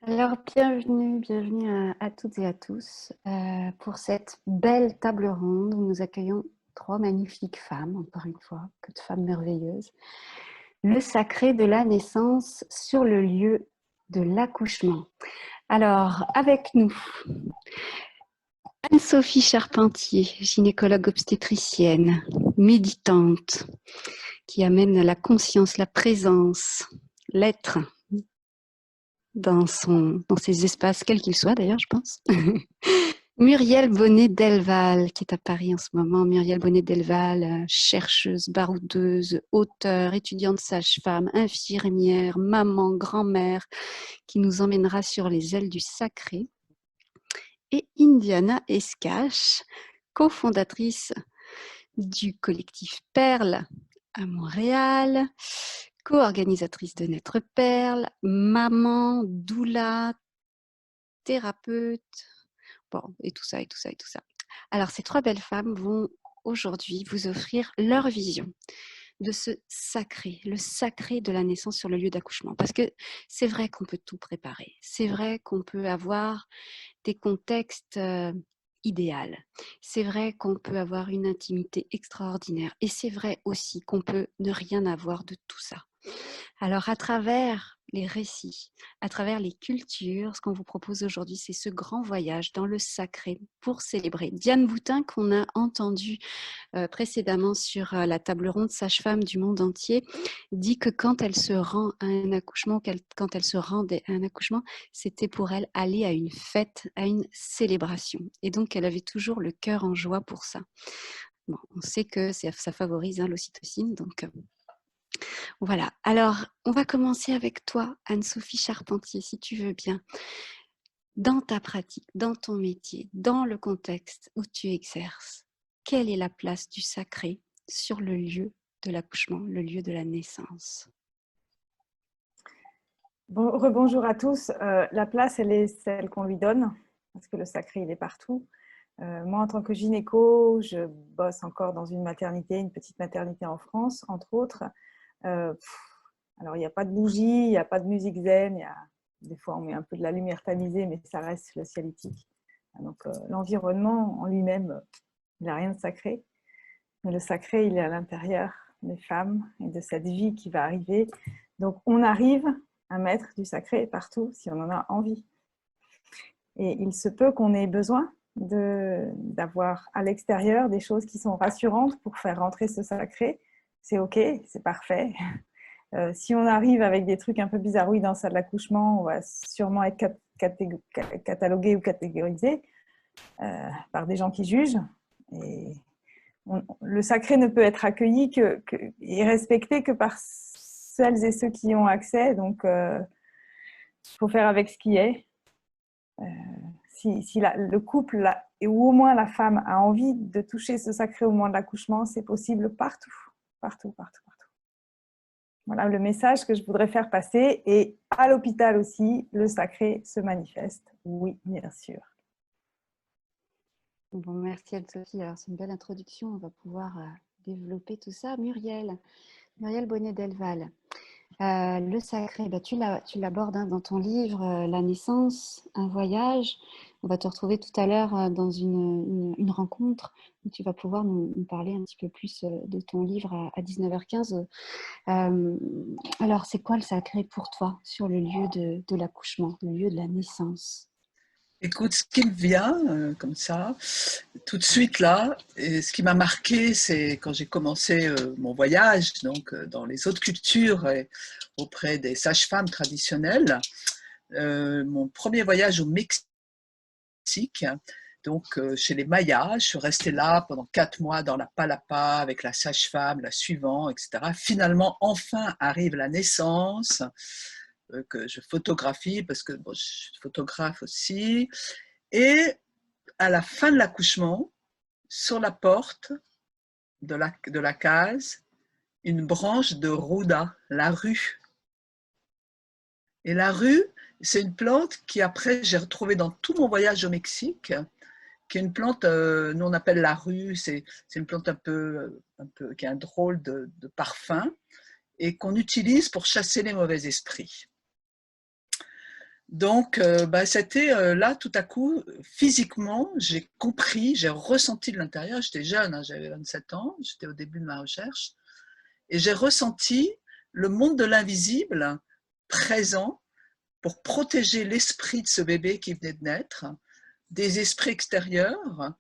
Alors, bienvenue à toutes et à tous pour cette belle table ronde où nous accueillons trois magnifiques femmes, encore une fois, que de femmes merveilleuses. Le sacré de la naissance sur le lieu de l'accouchement. Alors, avec nous, Anne-Sophie Charpentier, gynécologue obstétricienne, méditante, qui amène la conscience, la présence, l'être dans ses espaces, quels qu'ils soient d'ailleurs, je pense. Muriel Bonnet-Delval, qui est à Paris en ce moment. Muriel Bonnet-Delval, chercheuse, baroudeuse, auteure, étudiante sage-femme, infirmière, maman, grand-mère, qui nous emmènera sur les ailes du sacré. Et Indiana Escache, cofondatrice du collectif Perle à Montréal, co-organisatrice de Naître Perle, maman, doula, thérapeute, bon, et tout ça, et tout ça, et tout ça. Alors, ces trois belles femmes vont aujourd'hui vous offrir leur vision de ce sacré, le sacré de la naissance sur le lieu d'accouchement. Parce que c'est vrai qu'on peut tout préparer. C'est vrai qu'on peut avoir des contextes idéaux. C'est vrai qu'on peut avoir une intimité extraordinaire. Et c'est vrai aussi qu'on peut ne rien avoir de tout ça. Alors, à travers les récits, à travers les cultures, ce qu'on vous propose aujourd'hui, c'est ce grand voyage dans le sacré pour célébrer. Diane Boutin, qu'on a entendu précédemment sur la table ronde sage-femme du monde entier, dit que quand elle se rend à un accouchement, quand elle se rendait à un accouchement, c'était pour elle aller à une fête, à une célébration. Et donc, elle avait toujours le cœur en joie pour ça. Bon, on sait que ça favorise l'ocytocine, donc voilà. Alors, on va commencer avec toi, Anne-Sophie Charpentier, si tu veux bien. Dans ta pratique, dans ton métier, dans le contexte où tu exerces, quelle est la place du sacré sur le lieu de l'accouchement, le lieu de la naissance? Bon, rebonjour à tous. La place, elle est celle qu'on lui donne, parce que le sacré, il est partout. Moi, en tant que gynéco, je bosse encore dans une maternité, une petite maternité en France, entre autres. Euh, alors, il n'y a pas de bougie, il n'y a pas de musique zen. Des fois, on met un peu de la lumière tamisée, mais ça reste le cielitique. Donc, l'environnement en lui-même, il n'a rien de sacré. Mais le sacré, il est à l'intérieur des femmes et de cette vie qui va arriver. Donc, on arrive à mettre du sacré partout si on en a envie. Et il se peut qu'on ait besoin d'avoir à l'extérieur des choses qui sont rassurantes pour faire rentrer ce sacré. C'est OK, c'est parfait. Si on arrive avec des trucs un peu bizarroïdes dans la salle d'accouchement, on va sûrement être catalogué ou catégorisé par des gens qui jugent. Et le sacré ne peut être accueilli et respecté que par celles et ceux qui y ont accès. Donc, il faut faire avec ce qui est. Si le couple, ou au moins la femme, a envie de toucher ce sacré au moment de l'accouchement, c'est possible partout, partout, partout, partout. Voilà le message que je voudrais faire passer. Et à l'hôpital aussi, le sacré se manifeste. Oui, bien sûr. Bon, merci Anne-Sophie. Alors, c'est une belle introduction. On va pouvoir développer tout ça. Muriel Bonnet-Delval. Le sacré, tu l'abordes dans ton livre La naissance, un voyage. On va te retrouver tout à l'heure dans une rencontre où tu vas pouvoir nous parler un petit peu plus de ton livre à 19h15. Alors, c'est quoi le sacré pour toi sur le lieu de l'accouchement, le lieu de la naissance? Écoute, ce qui me vient comme ça, tout de suite là, et ce qui m'a marqué, c'est quand j'ai commencé mon voyage, donc dans les autres cultures et auprès des sages-femmes traditionnelles. Mon premier voyage au Mexique, donc chez les Mayas, je suis restée là pendant 4 mois dans la palapa avec la sage-femme, la suivante, etc. Finalement, enfin arrive la naissance, que je photographie parce que bon, je suis photographe aussi. Et à la fin de l'accouchement, sur la porte de la case, une branche de Ruda, la rue. Et la rue, c'est une plante qui après j'ai retrouvée dans tout mon voyage au Mexique, qui est une plante, nous on appelle la rue, c'est une plante un peu qui a un drôle de parfum et qu'on utilise pour chasser les mauvais esprits. Donc, c'était là, tout à coup, physiquement, j'ai compris, j'ai ressenti de l'intérieur, j'étais jeune, hein, j'avais 27 ans, j'étais au début de ma recherche, et j'ai ressenti le monde de l'invisible présent pour protéger l'esprit de ce bébé qui venait de naître des esprits extérieurs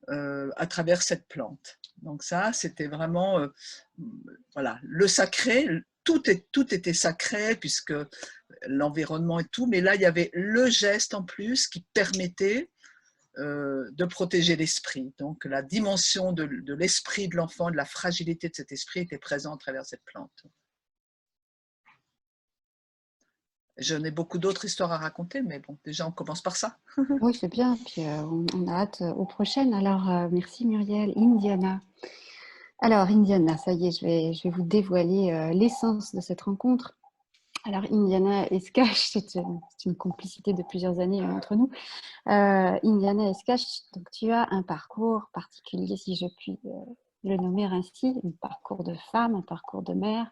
à travers cette plante. Donc ça, c'était vraiment voilà, le sacré, tout était sacré puisque l'environnement et tout, mais là, il y avait le geste en plus qui permettait de protéger l'esprit. Donc la dimension de l'esprit de l'enfant, de la fragilité de cet esprit était présente à travers cette plante. J'en ai beaucoup d'autres histoires à raconter, mais bon, déjà on commence par ça. Oui, c'est bien. Puis on a hâte aux prochaines. Alors, merci Muriel. Indiana. Alors, Indiana, ça y est, je vais vous dévoiler l'essence de cette rencontre. Alors, Indiana Escache, c'est une complicité de plusieurs années entre nous. Indiana Escache, donc tu as un parcours particulier, si je puis le nommer ainsi, un parcours de femme, un parcours de mère.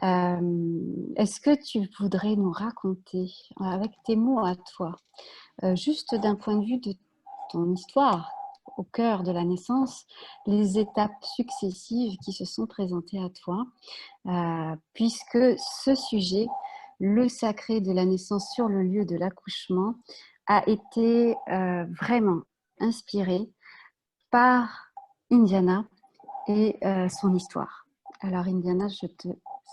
Est-ce que tu voudrais nous raconter, avec tes mots à toi, juste d'un point de vue de ton histoire, au cœur de la naissance, les étapes successives qui se sont présentées à toi, puisque ce sujet, le sacré de la naissance sur le lieu de l'accouchement, a été vraiment inspiré par Indiana et son histoire. Alors Indiana, je te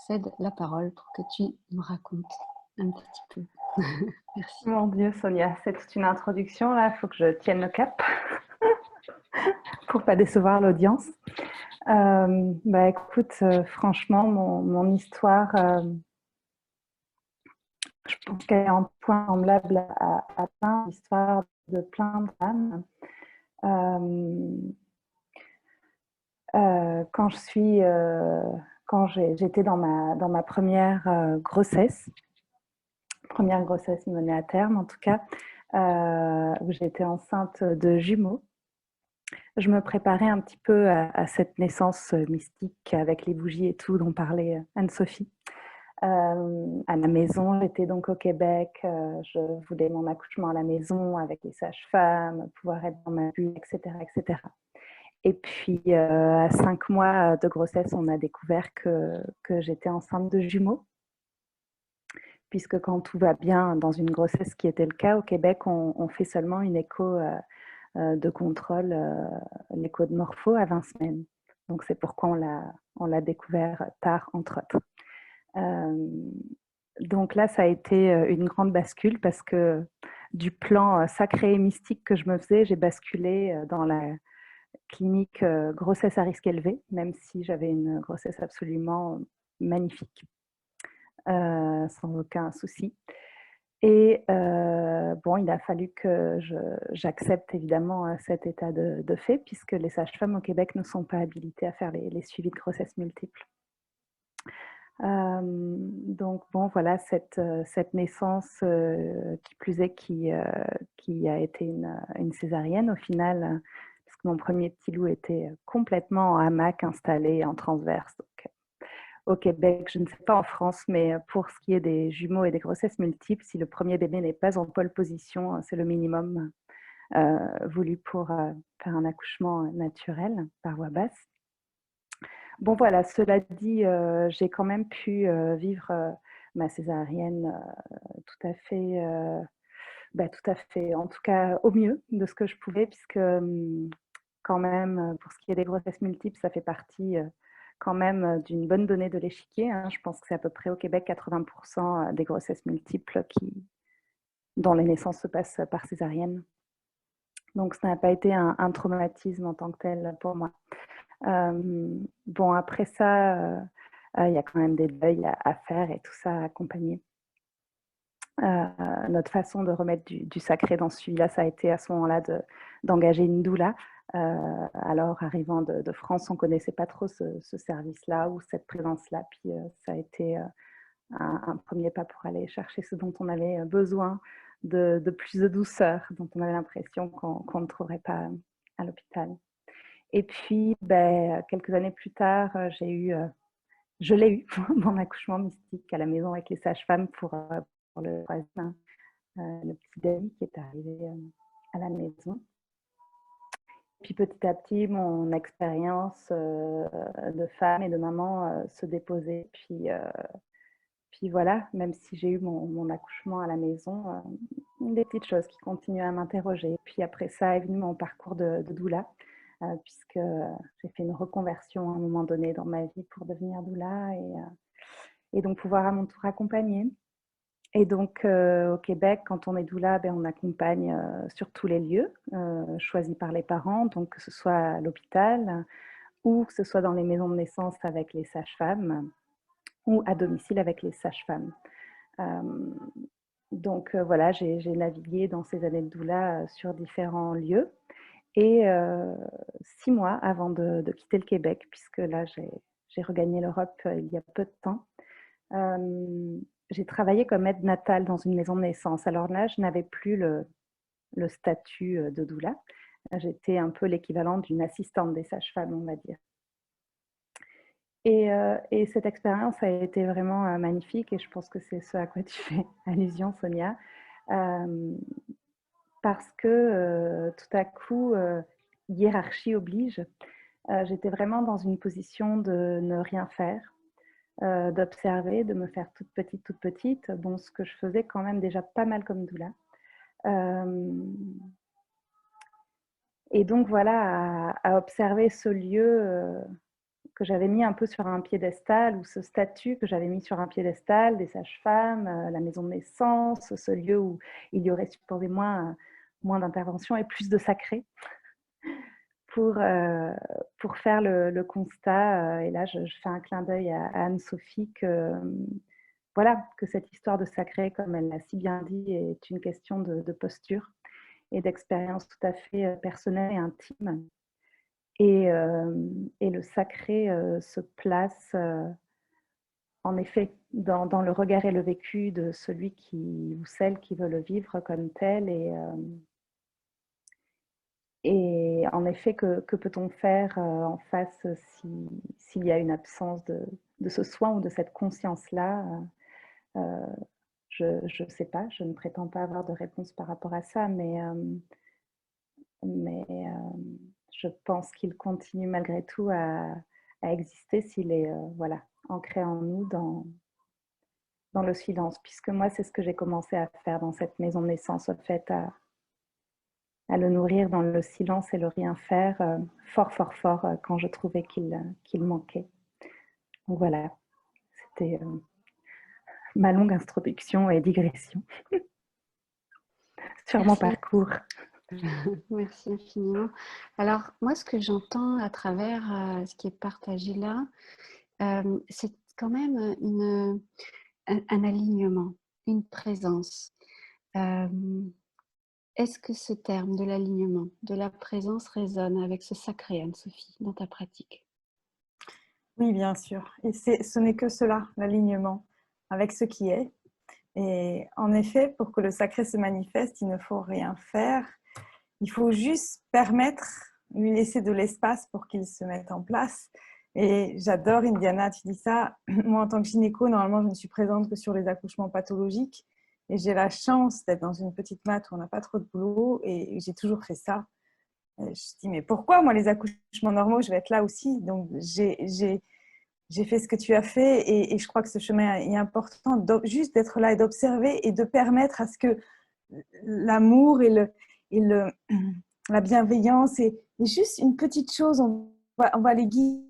cède la parole pour que tu nous racontes un petit peu. Merci. Mon Dieu, Sonia, c'est toute une introduction. Là, il faut que je tienne le cap pour pas décevoir l'audience. Écoute, franchement, mon histoire, je pense qu'elle est en point semblable à plein d'histoires de plein de femmes. Quand j'étais dans ma première grossesse menée à terme en tout cas, où j'étais enceinte de jumeaux, je me préparais un petit peu à cette naissance mystique avec les bougies et tout dont parlait Anne-Sophie. À la maison, j'étais donc au Québec, je voulais mon accouchement à la maison avec les sages-femmes, pouvoir être dans ma bulle, etc., etc. Et puis, à 5 mois de grossesse, on a découvert que j'étais enceinte de jumeaux. Puisque quand tout va bien dans une grossesse, qui était le cas au Québec, on fait seulement une écho de contrôle, l'écho de morpho à 20 semaines. Donc, c'est pourquoi on l'a découvert tard, entre autres. Donc là, ça a été une grande bascule parce que du plan sacré et mystique que je me faisais, j'ai basculé dans la clinique grossesse à risque élevé, même si j'avais une grossesse absolument magnifique, sans aucun souci. Et il a fallu que j'accepte évidemment cet état de fait, puisque les sages-femmes au Québec ne sont pas habilitées à faire les suivis de grossesse multiples. Donc bon, voilà, cette naissance qui plus est qui a été une césarienne au final, parce que mon premier petit loup était complètement en hamac installé en transverse. Donc, au Québec, je ne sais pas en France, mais pour ce qui est des jumeaux et des grossesses multiples, si le premier bébé n'est pas en pole position, c'est le minimum voulu pour faire un accouchement naturel par voie basse. Bon voilà, cela dit, j'ai quand même pu vivre ma césarienne tout à fait, en tout cas au mieux de ce que je pouvais, puisque quand même, pour ce qui est des grossesses multiples, ça fait partie quand même d'une bonne donnée de l'échiquier. Hein. Je pense que c'est à peu près au Québec 80% des grossesses multiples dont les naissances se passent par césarienne. Donc ça n'a pas été un traumatisme en tant que tel pour moi. Bon, après ça, il y a quand même des deuils à faire et tout ça à accompagner. Notre façon de remettre du sacré dans ce suivi-là, ça a été à ce moment-là d'engager une doula. Alors, arrivant de France, on ne connaissait pas trop ce service-là ou cette présence-là. Puis, ça a été un premier pas pour aller chercher ce dont on avait besoin, de plus de douceur, dont on avait l'impression qu'on ne trouverait pas à l'hôpital. Et puis, quelques années plus tard, je l'ai eu, mon accouchement mystique à la maison avec les sages-femmes pour pour le troisième, le petit David qui est arrivé à la maison. Puis petit à petit, mon expérience de femme et de maman se déposait. Puis voilà, même si j'ai eu mon accouchement à la maison, des petites choses qui continuent à m'interroger. Puis après ça est venu mon parcours de doula, puisque j'ai fait une reconversion à un moment donné dans ma vie pour devenir doula et donc pouvoir à mon tour accompagner. Et donc, au Québec, quand on est doula, on accompagne sur tous les lieux choisis par les parents, donc que ce soit à l'hôpital ou que ce soit dans les maisons de naissance avec les sages-femmes ou à domicile avec les sages-femmes. Donc, voilà, j'ai navigué dans ces années de doula sur différents lieux. Et 6 mois avant de quitter le Québec, puisque là, j'ai regagné l'Europe il y a peu de temps, j'ai travaillé comme aide natale dans une maison de naissance. Alors là, je n'avais plus le statut de doula. J'étais un peu l'équivalent d'une assistante des sages-femmes, on va dire. Et cette expérience a été vraiment magnifique et je pense que c'est ce à quoi tu fais allusion, Sonia. Parce que tout à coup, hiérarchie oblige. J'étais vraiment dans une position de ne rien faire. D'observer, de me faire toute petite, bon, ce que je faisais quand même déjà pas mal comme doula. Et donc voilà, à observer ce lieu que j'avais mis un peu sur un piédestal, ou ce statut que j'avais mis sur un piédestal, des sages-femmes, la maison de naissance, ce lieu où il y aurait supposé moins d'intervention et plus de sacré. Pour faire le constat, et là je fais un clin d'œil à Anne-Sophie, voilà, que cette histoire de sacré, comme elle l'a si bien dit, est une question de posture et d'expérience tout à fait personnelle et intime. Et le sacré se place en effet dans le regard et le vécu de celui ou celle qui veut le vivre comme tel. Et en effet, que peut-on faire en face s'il y a une absence de ce soin ou de cette conscience-là? Je ne sais pas, je ne prétends pas avoir de réponse par rapport à ça, mais je pense qu'il continue malgré tout à exister s'il est voilà, ancré en nous dans le silence. Puisque moi, c'est ce que j'ai commencé à faire dans cette maison de naissance, en fait, à le nourrir dans le silence et le rien faire fort quand je trouvais qu'il manquait. Donc voilà, c'était ma longue introduction et digression sur mon parcours. Merci infiniment. Alors, moi, ce que j'entends à travers ce qui est partagé là, c'est quand même un alignement, une présence. Est-ce que ce terme de l'alignement, de la présence résonne avec ce sacré, Anne-Sophie, dans ta pratique? Oui, bien sûr. Et ce n'est que cela, l'alignement avec ce qui est. Et en effet, pour que le sacré se manifeste, il ne faut rien faire. Il faut juste permettre, lui laisser de l'espace pour qu'il se mette en place. Et j'adore, Indiana, tu dis ça. Moi, en tant que gynéco, normalement, je ne suis présente que sur les accouchements pathologiques. Et j'ai la chance d'être dans une petite mat où on n'a pas trop de boulot. Et j'ai toujours fait ça. Et je me dis, mais pourquoi, moi, les accouchements normaux, je vais être là aussi? Donc, j'ai fait ce que tu as fait. Et je crois que ce chemin est important, juste d'être là et d'observer et de permettre à ce que l'amour et la bienveillance et juste une petite chose, on va les guider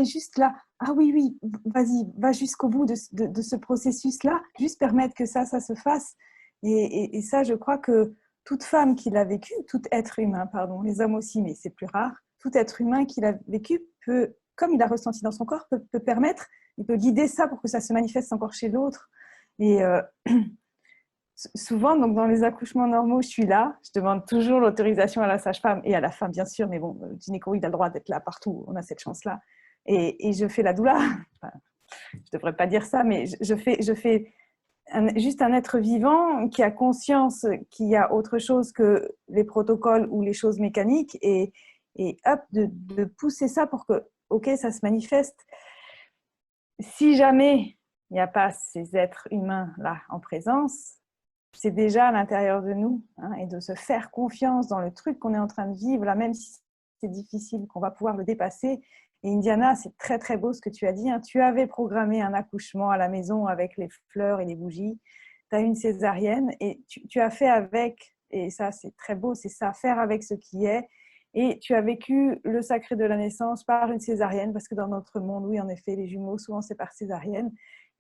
juste là. Ah oui, vas-y, va jusqu'au bout de ce processus-là, juste permettre que ça se fasse. Et ça, je crois que toute femme qui l'a vécu, tout être humain, pardon, les hommes aussi, mais c'est plus rare, tout être humain qui l'a vécu peut, comme il a ressenti dans son corps, peut permettre, il peut guider ça pour que ça se manifeste encore chez l'autre. Et souvent, donc, dans les accouchements normaux, je suis là. Je demande toujours l'autorisation à la sage-femme et à la femme, bien sûr. Mais bon, le gynéco, il a le droit d'être là partout. On a cette chance-là. Et je fais la doula. Enfin, je ne devrais pas dire ça, mais je fais juste un être vivant qui a conscience qu'il y a autre chose que les protocoles ou les choses mécaniques. Et hop, de pousser ça pour que, OK, ça se manifeste. Si jamais il n'y a pas ces êtres humains là en présence, c'est déjà à l'intérieur de nous, hein, et de se faire confiance dans le truc qu'on est en train de vivre, là, même si c'est difficile, qu'on va pouvoir le dépasser. Et Indiana, c'est très très beau ce que tu as dit, hein. Tu avais programmé un accouchement à la maison avec les fleurs et les bougies, tu as eu une césarienne et tu as fait avec, et ça c'est très beau, c'est ça, faire avec ce qui est. Et tu as vécu le sacré de la naissance par une césarienne, parce que dans notre monde, oui, en effet, les jumeaux, souvent c'est par césarienne.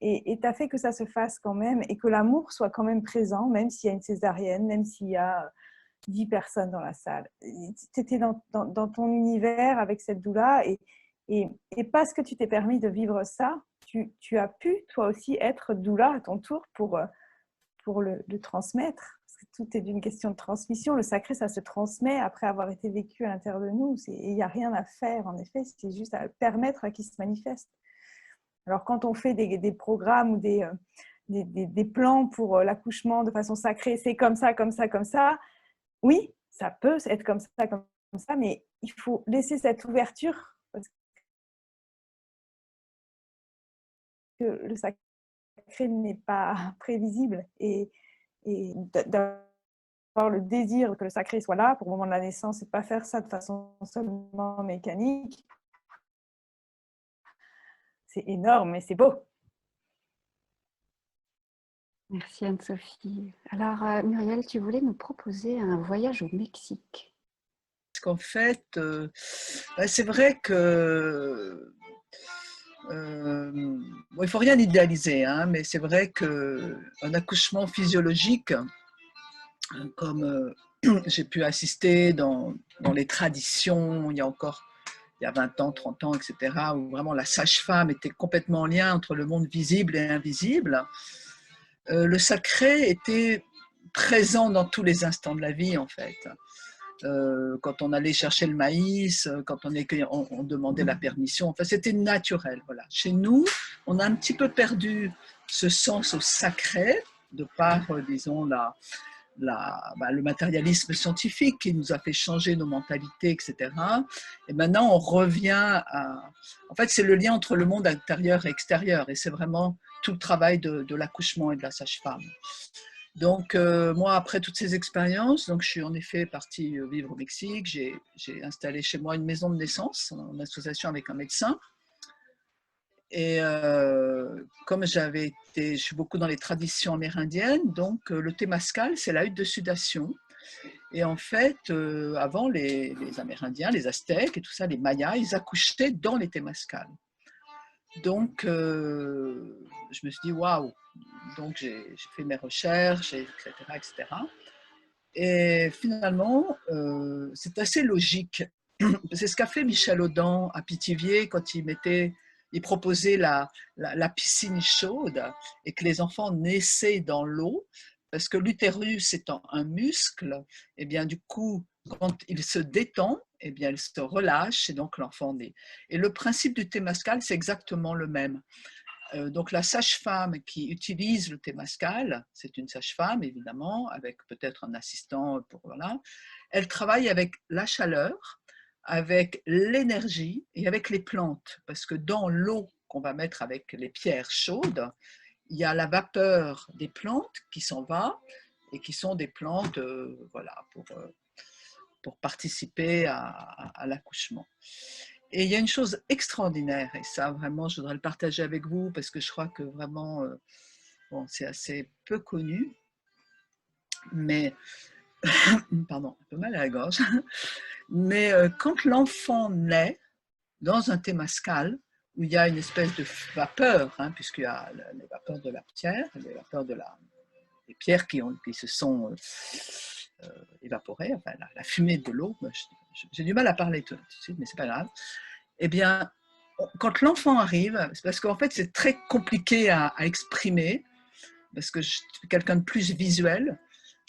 Et tu as fait que ça se fasse quand même, et que l'amour soit quand même présent, même s'il y a une césarienne, même s'il y a 10 personnes dans la salle. Tu étais dans ton univers avec cette doula, et parce que tu t'es permis de vivre ça, tu as pu toi aussi être doula à ton tour pour le transmettre. Parce que tout est d'une question de transmission. Le sacré, ça se transmet après avoir été vécu à l'intérieur de nous. Il n'y a rien à faire, en effet, c'est juste à permettre à qu'il se manifeste. Alors, quand on fait des programmes ou des plans pour l'accouchement de façon sacrée, c'est comme ça, comme ça, comme ça, oui, ça peut être comme ça, mais il faut laisser cette ouverture, parce que le sacré n'est pas prévisible, et d'avoir le désir que le sacré soit là pour le moment de la naissance, et pas faire ça de façon seulement mécanique, c'est énorme, mais c'est beau. Merci Anne-Sophie. Alors Muriel, tu voulais nous proposer un voyage au Mexique. Parce qu'en fait, c'est vrai que bon, il ne faut rien idéaliser, hein, mais c'est vrai qu'un accouchement physiologique, comme j'ai pu assister dans les traditions, il y a 20 ans, 30 ans, etc., où vraiment la sage-femme était complètement en lien entre le monde visible et invisible, le sacré était présent dans tous les instants de la vie, en fait. Quand on allait chercher le maïs, quand on demandait la permission, enfin, c'était naturel. Voilà. Chez nous, on a un petit peu perdu ce sens au sacré, de par, disons, le matérialisme scientifique qui nous a fait changer nos mentalités, etc. Et maintenant, on revient à... En fait, c'est le lien entre le monde intérieur et extérieur, et c'est vraiment tout le travail de l'accouchement et de la sage-femme. Donc, moi, après toutes ces expériences, donc, je suis en effet partie vivre au Mexique. J'ai installé chez moi une maison de naissance en association avec un médecin. Et comme je suis beaucoup dans les traditions amérindiennes, donc le Temazcal, c'est la hutte de sudation. Et en fait, avant, les Amérindiens, les Aztèques et tout ça, les Mayas, ils accouchaient dans les Temazcals. Donc, je me suis dit, waouh! Donc, j'ai fait mes recherches, etc., etc. Et finalement, c'est assez logique. C'est ce qu'a fait Michel Audin à Pithiviers quand il proposait la piscine chaude et que les enfants naissaient dans l'eau, parce que l'utérus étant un muscle, et bien du coup, quand il se détend, et bien il se relâche et donc l'enfant naît. Et le principe du Temazcal, c'est exactement le même. Donc la sage-femme qui utilise le Temazcal, c'est une sage-femme évidemment, avec peut-être un assistant pour voilà. Elle travaille avec la chaleur, avec l'énergie et avec les plantes, parce que dans l'eau qu'on va mettre avec les pierres chaudes, il y a la vapeur des plantes qui s'en va et qui sont des plantes voilà, pour participer à l'accouchement. Et il y a une chose extraordinaire, et ça vraiment je voudrais le partager avec vous parce que je crois que vraiment bon, c'est assez peu connu, mais pardon, un peu mal à la gorge, mais quand l'enfant naît dans un Temazcal, où il y a une espèce de vapeur, hein, puisqu'il y a les vapeurs de la pierre, les vapeurs des pierres qui se sont évaporées, enfin la fumée de l'eau, j'ai du mal à parler tout de suite, mais c'est pas grave. Eh bien, quand l'enfant arrive, c'est parce qu'en fait c'est très compliqué à exprimer, parce que je suis quelqu'un de plus visuel,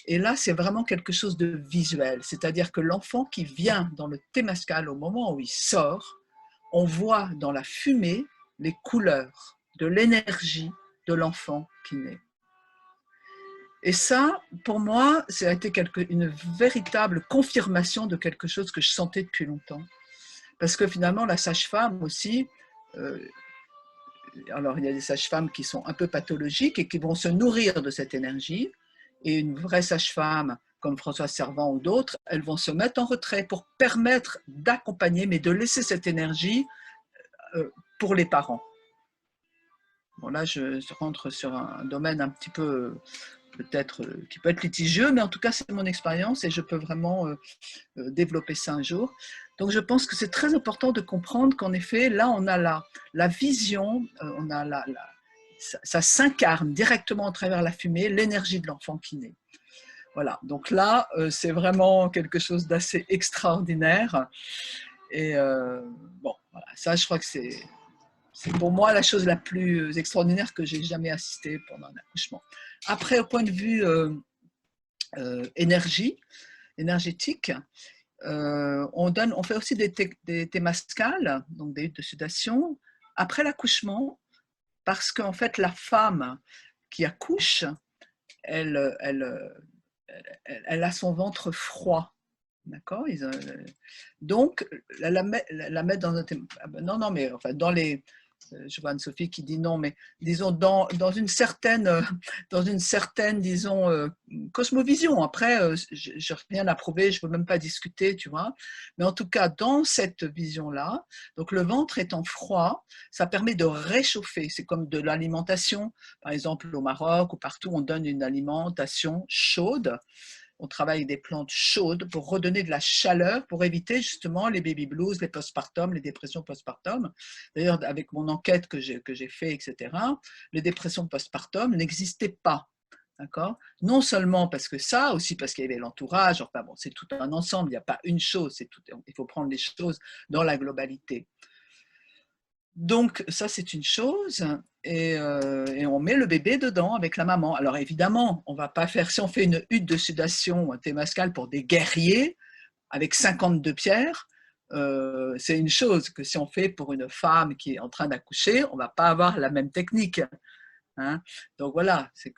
et là c'est vraiment quelque chose de visuel, c'est-à-dire que l'enfant qui vient dans le Temazcal au moment où il sort, on voit dans la fumée les couleurs de l'énergie de l'enfant qui naît. Et ça, pour moi, ça a été une véritable confirmation de quelque chose que je sentais depuis longtemps. Parce que finalement, la sage-femme aussi, alors il y a des sages-femmes qui sont un peu pathologiques et qui vont se nourrir de cette énergie, et une vraie sage-femme comme Françoise Servan ou d'autres, elles vont se mettre en retrait pour permettre d'accompagner, mais de laisser cette énergie pour les parents. Bon, là, je rentre sur un domaine un petit peu, peut-être, qui peut être litigieux, mais en tout cas, c'est mon expérience et je peux vraiment développer ça un jour. Donc, je pense que c'est très important de comprendre qu'en effet, là, on a la vision, on a ça s'incarne directement à travers la fumée, l'énergie de l'enfant qui naît. Voilà, donc là, c'est vraiment quelque chose d'assez extraordinaire. Et bon, voilà, ça, je crois que c'est pour moi la chose la plus extraordinaire que j'ai jamais assistée pendant un accouchement. Après, au point de vue énergétique, on fait aussi des témascales, donc des huttes de sudation, après l'accouchement, parce qu'en fait, la femme qui accouche, elle a son ventre froid. D'accord. Donc, la mettre dans un... Non, mais enfin, dans les... Je vois Anne-Sophie qui dit non, mais disons dans une certaine, disons, cosmovision. Après, je n'ai rien à prouver, je ne veux même pas discuter, tu vois. Mais en tout cas, dans cette vision-là, donc le ventre étant froid, ça permet de réchauffer. C'est comme de l'alimentation. Par exemple, au Maroc ou partout, on donne une alimentation chaude. On travaille avec des plantes chaudes pour redonner de la chaleur, pour éviter justement les baby blues, les postpartum, les dépressions postpartum. D'ailleurs, avec mon enquête que j'ai fait, etc., les dépressions postpartum n'existaient pas. D'accord. Non seulement parce que ça, aussi parce qu'il y avait l'entourage, enfin bon, c'est tout un ensemble, il n'y a pas une chose, il faut prendre les choses dans la globalité. Donc ça c'est une chose, et on met le bébé dedans avec la maman. Alors évidemment, on va pas faire, si on fait une hutte de sudation, un témascal pour des guerriers avec 52 pierres, c'est une chose que si on fait pour une femme qui est en train d'accoucher, on va pas avoir la même technique. Hein. Donc voilà, c'est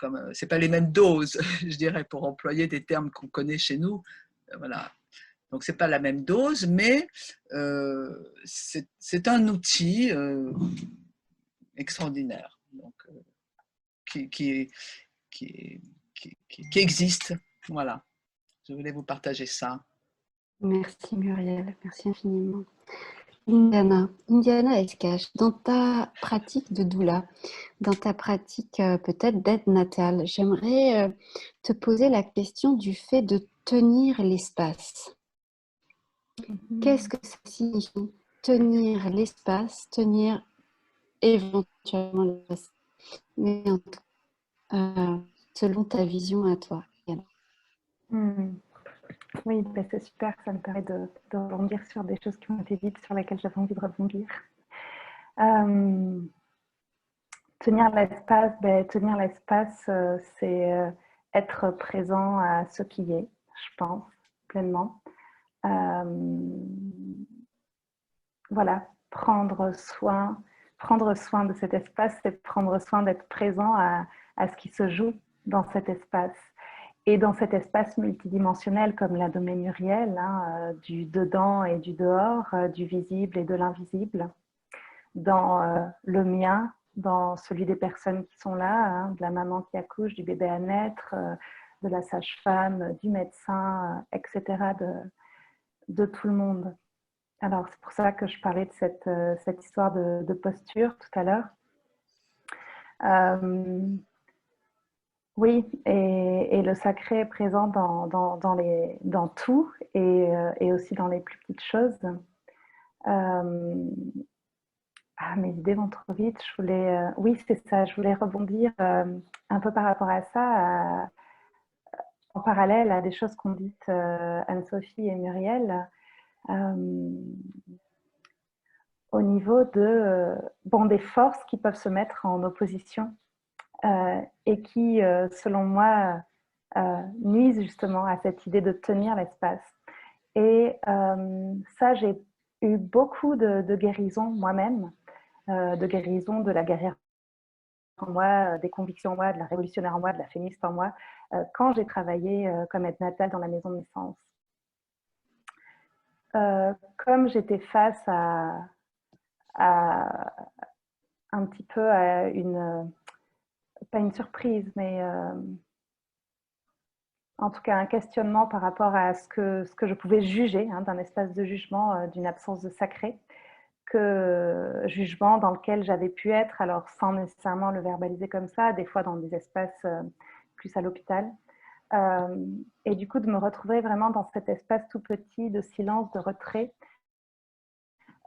pas les mêmes doses, je dirais, pour employer des termes qu'on connaît chez nous. Voilà. Donc, ce n'est pas la même dose, mais c'est un outil extraordinaire donc, qui existe. Voilà, je voulais vous partager ça. Merci Muriel, merci infiniment. Indiana Escache, dans ta pratique de doula, dans ta pratique peut-être d'aide natale, j'aimerais te poser la question du fait de tenir l'espace. Qu'est-ce que ça signifie? Tenir l'espace, tenir éventuellement l'espace, mais selon ta vision à toi. Oui, ben c'est super, ça me permet de rebondir sur des choses qui ont été dites, sur lesquelles j'avais envie de rebondir. Tenir l'espace, c'est être présent à ce qui est, je pense, pleinement. Voilà, prendre soin de cet espace, c'est prendre soin d'être présent à ce qui se joue dans cet espace. Et dans cet espace multidimensionnel, comme l'a nommé Muriel, hein, du dedans et du dehors, du visible et de l'invisible, dans le mien, dans celui des personnes qui sont là, hein, de la maman qui accouche, du bébé à naître, de la sage-femme, du médecin, etc., de tout le monde. Alors, c'est pour ça que je parlais de cette histoire de posture tout à l'heure. Oui, et le sacré est présent dans tout et aussi dans les plus petites choses. Mes idées vont trop vite. Oui, c'est ça, je voulais rebondir un peu par rapport à ça, en parallèle à des choses qu'ont dites Anne-Sophie et Muriel, au niveau des forces qui peuvent se mettre en opposition. Et qui, selon moi, nuisent justement à cette idée de tenir l'espace. Et ça, j'ai eu beaucoup de guérison moi-même, de guérison de la guerrière en moi, des convictions en moi, de la révolutionnaire en moi, de la féministe en moi, quand j'ai travaillé comme aide natale dans la maison de naissance. Comme j'étais face à un petit peu pas une surprise, mais en tout cas un questionnement par rapport à ce que je pouvais juger, hein, d'un espace de jugement, d'une absence de sacré, jugement dans lequel j'avais pu être, alors sans nécessairement le verbaliser comme ça, des fois dans des espaces plus à l'hôpital. Et du coup, de me retrouver vraiment dans cet espace tout petit de silence, de retrait,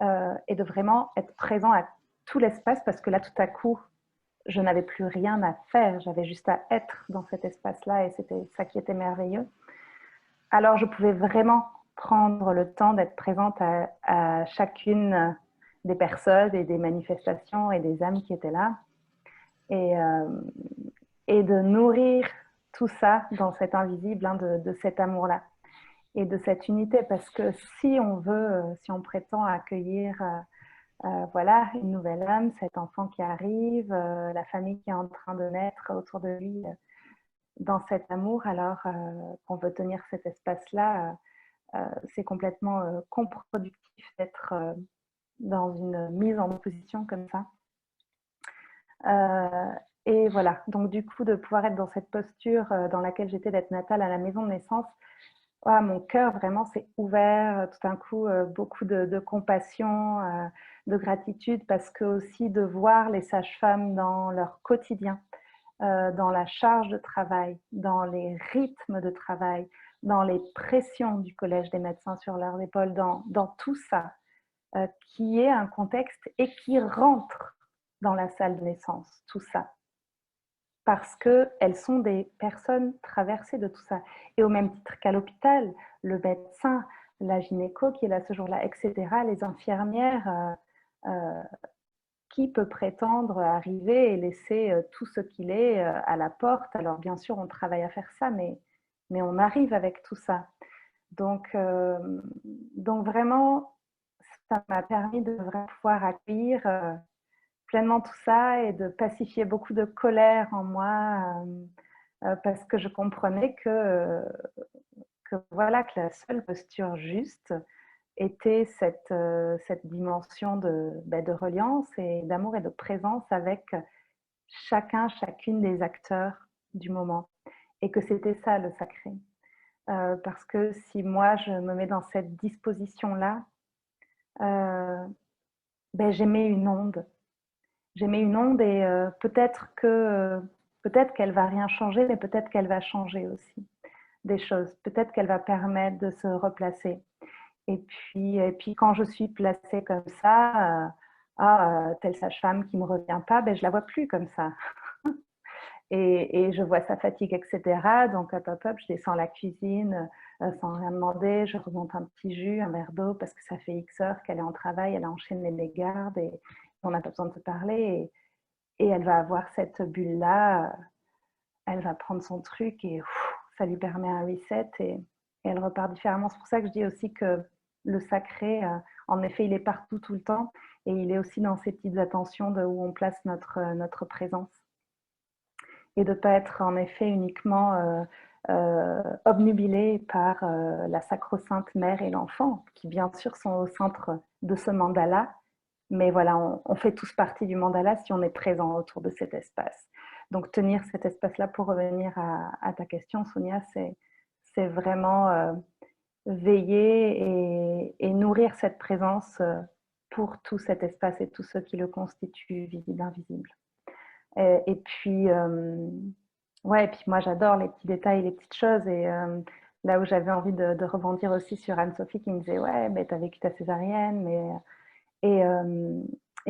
et de vraiment être présent à tout l'espace, parce que là, tout à coup, je n'avais plus rien à faire, j'avais juste à être dans cet espace-là, et c'était ça qui était merveilleux. Alors, je pouvais vraiment prendre le temps d'être présente à chacune des personnes et des manifestations et des âmes qui étaient là, et de nourrir tout ça dans cet invisible, hein, de cet amour-là et de cette unité, parce que si on prétend accueillir voilà, une nouvelle âme, cet enfant qui arrive, la famille qui est en train de naître autour de lui, dans cet amour, alors qu'on veut tenir cet espace-là, c'est complètement contre-productif d'être dans une mise en opposition comme ça. Et voilà, donc du coup, de pouvoir être dans cette posture dans laquelle j'étais, d'être natale à la maison de naissance, mon cœur vraiment s'est ouvert, tout d'un coup, beaucoup de compassion, de gratitude, parce que aussi de voir les sages-femmes dans leur quotidien, dans la charge de travail, dans les rythmes de travail, dans les pressions du collège des médecins sur leurs épaules, dans tout ça, qui est un contexte et qui rentre dans la salle de naissance, tout ça. Parce qu'elles sont des personnes traversées de tout ça. Et au même titre qu'à l'hôpital, le médecin, la gynéco qui est là ce jour-là, etc., les infirmières, qui peut prétendre arriver et laisser tout ce qu'il est à la porte? Alors bien sûr, on travaille à faire ça, mais on arrive avec tout ça. Donc vraiment, ça m'a permis de vraiment pouvoir accueillir pleinement tout ça et de pacifier beaucoup de colère en moi, parce que je comprenais que voilà, que la seule posture juste était cette dimension de reliance et d'amour et de présence avec chacune des acteurs du moment, et que c'était ça le sacré. Parce que si moi je me mets dans cette disposition-là, j'émets une onde. J'émets une onde et peut-être qu'elle va rien changer, mais peut-être qu'elle va changer aussi des choses. Peut-être qu'elle va permettre de se replacer. Et puis quand je suis placée comme ça, telle sage-femme qui ne me revient pas, je ne la vois plus comme ça. Et je vois sa fatigue, etc. Donc, hop, je descends à la cuisine sans rien demander. Je remonte un petit jus, un verre d'eau, parce que ça fait X heures qu'elle est en travail, elle a enchaîné les gardes et on n'a pas besoin de se parler. Et elle va avoir cette bulle-là, elle va prendre son truc et ça lui permet un reset et elle repart différemment. C'est pour ça que je dis aussi que le sacré, en effet, il est partout tout le temps et il est aussi dans ces petites attentions de où on place notre présence. Et de ne pas être en effet uniquement obnubilé par la sacro-sainte mère et l'enfant, qui bien sûr sont au centre de ce mandala, mais voilà, on fait tous partie du mandala si on est présent autour de cet espace. Donc tenir cet espace-là, pour revenir à ta question, Sonia, c'est vraiment veiller et nourrir cette présence pour tout cet espace et tous ceux qui le constituent, visible, invisible. Et puis, et puis moi j'adore les petits détails, les petites choses. Et là où j'avais envie de rebondir aussi sur Anne-Sophie qui me disait ouais, mais t'as vécu ta césarienne, et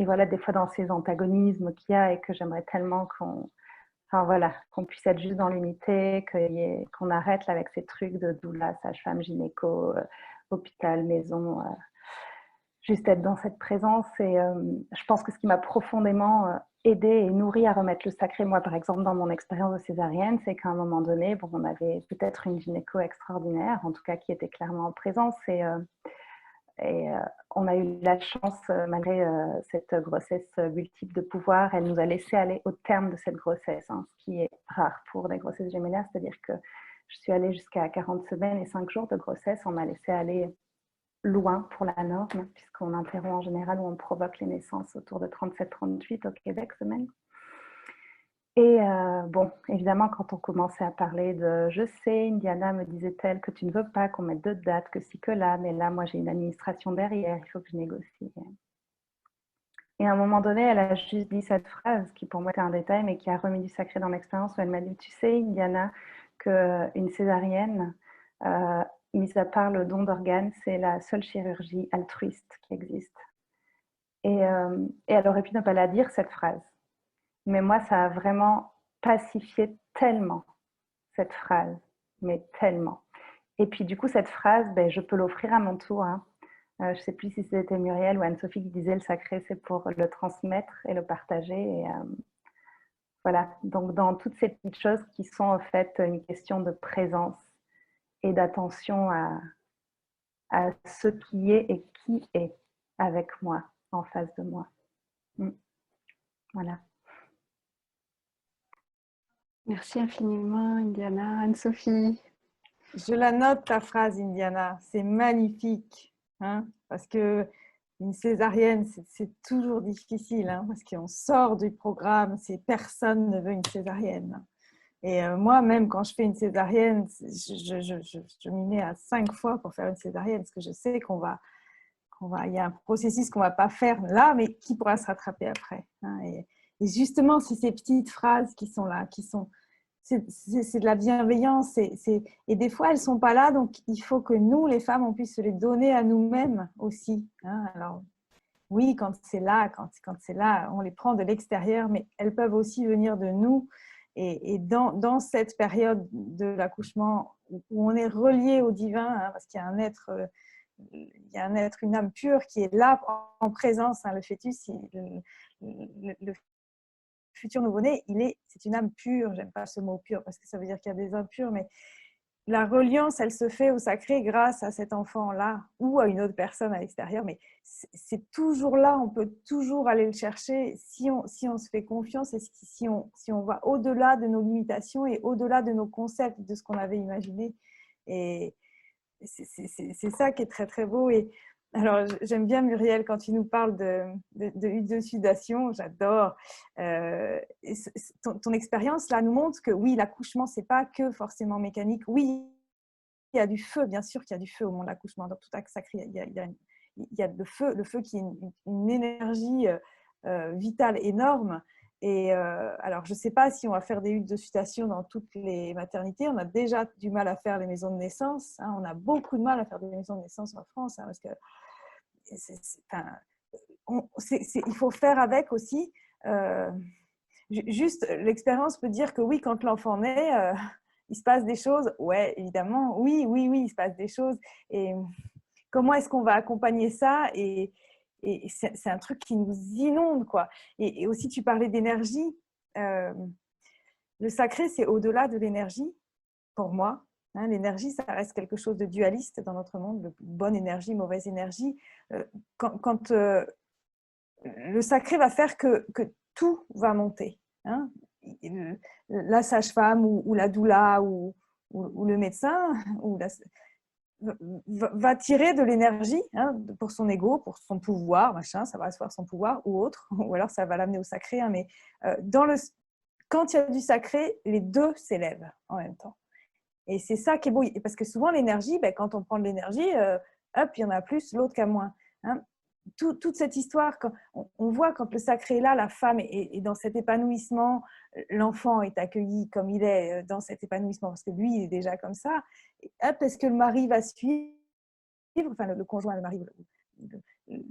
voilà, des fois dans ces antagonismes qu'il y a et que j'aimerais tellement qu'on puisse être juste dans l'unité, qu'on arrête là, avec ces trucs de doula, sage-femme, gynéco, hôpital, maison, juste être dans cette présence. Et je pense que ce qui m'a profondément aidé et nourri à remettre le sacré, moi par exemple dans mon expérience de césarienne, c'est qu'à un moment donné, on avait peut-être une gynéco extraordinaire, en tout cas qui était clairement en présence, et on a eu la chance, malgré cette grossesse multiple, de pouvoir, elle nous a laissé aller au terme de cette grossesse, hein, ce qui est rare pour des grossesses gémellaires, c'est-à-dire que je suis allée jusqu'à 40 semaines et 5 jours de grossesse, on m'a laissé aller loin pour la norme, puisqu'on interrompt en général ou on provoque les naissances autour de 37-38 au Québec semaine. Et bon, évidemment, quand on commençait à parler de « je sais, Indiana me disait-elle que tu ne veux pas qu'on mette d'autres dates, que si, que là, mais là, moi, j'ai une administration derrière, il faut que je négocie. » Et à un moment donné, elle a juste dit cette phrase, qui pour moi était un détail, mais qui a remis du sacré dans l'expérience, où elle m'a dit « tu sais, Indiana, qu'une césarienne, mis à part le don d'organes, c'est la seule chirurgie altruiste qui existe. » Et elle aurait pu ne pas la dire, cette phrase. Mais moi, ça a vraiment pacifié tellement cette phrase, mais tellement. Et puis du coup, cette phrase, ben, je peux l'offrir à mon tour. Hein. Je ne sais plus si c'était Muriel ou Anne-Sophie qui disait le sacré, c'est pour le transmettre et le partager. Et voilà, donc dans toutes ces petites choses qui sont en fait une question de présence et d'attention à ce qui est et qui est avec moi, en face de moi. Voilà. Merci infiniment, Indiana. Anne-Sophie. Je la note, ta phrase, Indiana. C'est magnifique. Hein, parce que une césarienne, c'est toujours difficile. Hein, parce qu'on sort du programme. Personne ne veut une césarienne. Et moi, même quand je fais une césarienne, je m'y mets à 5 fois pour faire une césarienne. Parce que je sais il y a un processus qu'on ne va pas faire là, mais qui pourra se rattraper après. Hein, et justement, c'est ces petites phrases qui sont là, c'est de la bienveillance. Et des fois, elles ne sont pas là, donc il faut que nous, les femmes, on puisse se les donner à nous-mêmes aussi. Hein. Alors, oui, quand c'est là, on les prend de l'extérieur, mais elles peuvent aussi venir de nous. Et dans cette période de l'accouchement où on est relié au divin, hein, parce qu'il y a un être... une âme pure qui est là en présence. Hein, le fœtus, le futur nouveau-né, c'est une âme pure. J'aime pas ce mot pur parce que ça veut dire qu'il y a des impurs, mais la reliance, elle se fait au sacré grâce à cet enfant-là ou à une autre personne à l'extérieur, mais c'est toujours là, on peut toujours aller le chercher si on se fait confiance et si on va au-delà de nos limitations et au-delà de nos concepts, de ce qu'on avait imaginé. Et c'est ça qui est très très beau. Et alors j'aime bien Muriel quand tu nous parles de huile de sudation, j'adore. Ton expérience là nous montre que oui, l'accouchement c'est pas que forcément mécanique. Oui, il y a du feu, bien sûr qu'il y a du feu au moment de l'accouchement. Dans tout acte sacré, il y a le feu qui est une énergie vitale énorme. Et alors, je ne sais pas si on va faire des huiles de sudation dans toutes les maternités. On a déjà du mal à faire les maisons de naissance. Hein. On a beaucoup de mal à faire des maisons de naissance en France. Hein, parce que il faut faire avec aussi. Juste, l'expérience peut dire que oui, quand l'enfant naît, il se passe des choses. Ouais, évidemment. Oui, il se passe des choses. Et comment est-ce qu'on va accompagner ça ? Et c'est un truc qui nous inonde, quoi. Et aussi, tu parlais d'énergie. Le sacré, c'est au-delà de l'énergie, pour moi. Hein, l'énergie, ça reste quelque chose de dualiste dans notre monde, bonne énergie, mauvaise énergie. Quand le sacré va faire que tout va monter. Hein. La sage-femme ou la doula ou le médecin va tirer de l'énergie, hein, pour son ego, pour son pouvoir, machin, ça va asseoir son pouvoir ou autre, ou alors ça va l'amener au sacré. Hein, mais quand il y a du sacré, les deux s'élèvent en même temps. Et c'est ça qui est beau, parce que souvent l'énergie, quand on prend de l'énergie, hop, il y en a plus, l'autre qui a moins. Hein. Toute cette histoire, quand on voit quand le sacré est là, la femme est dans cet épanouissement, l'enfant est accueilli comme il est dans cet épanouissement, parce que lui, il est déjà comme ça. Et hop, est-ce que le mari va suivre, enfin le conjoint, le mari,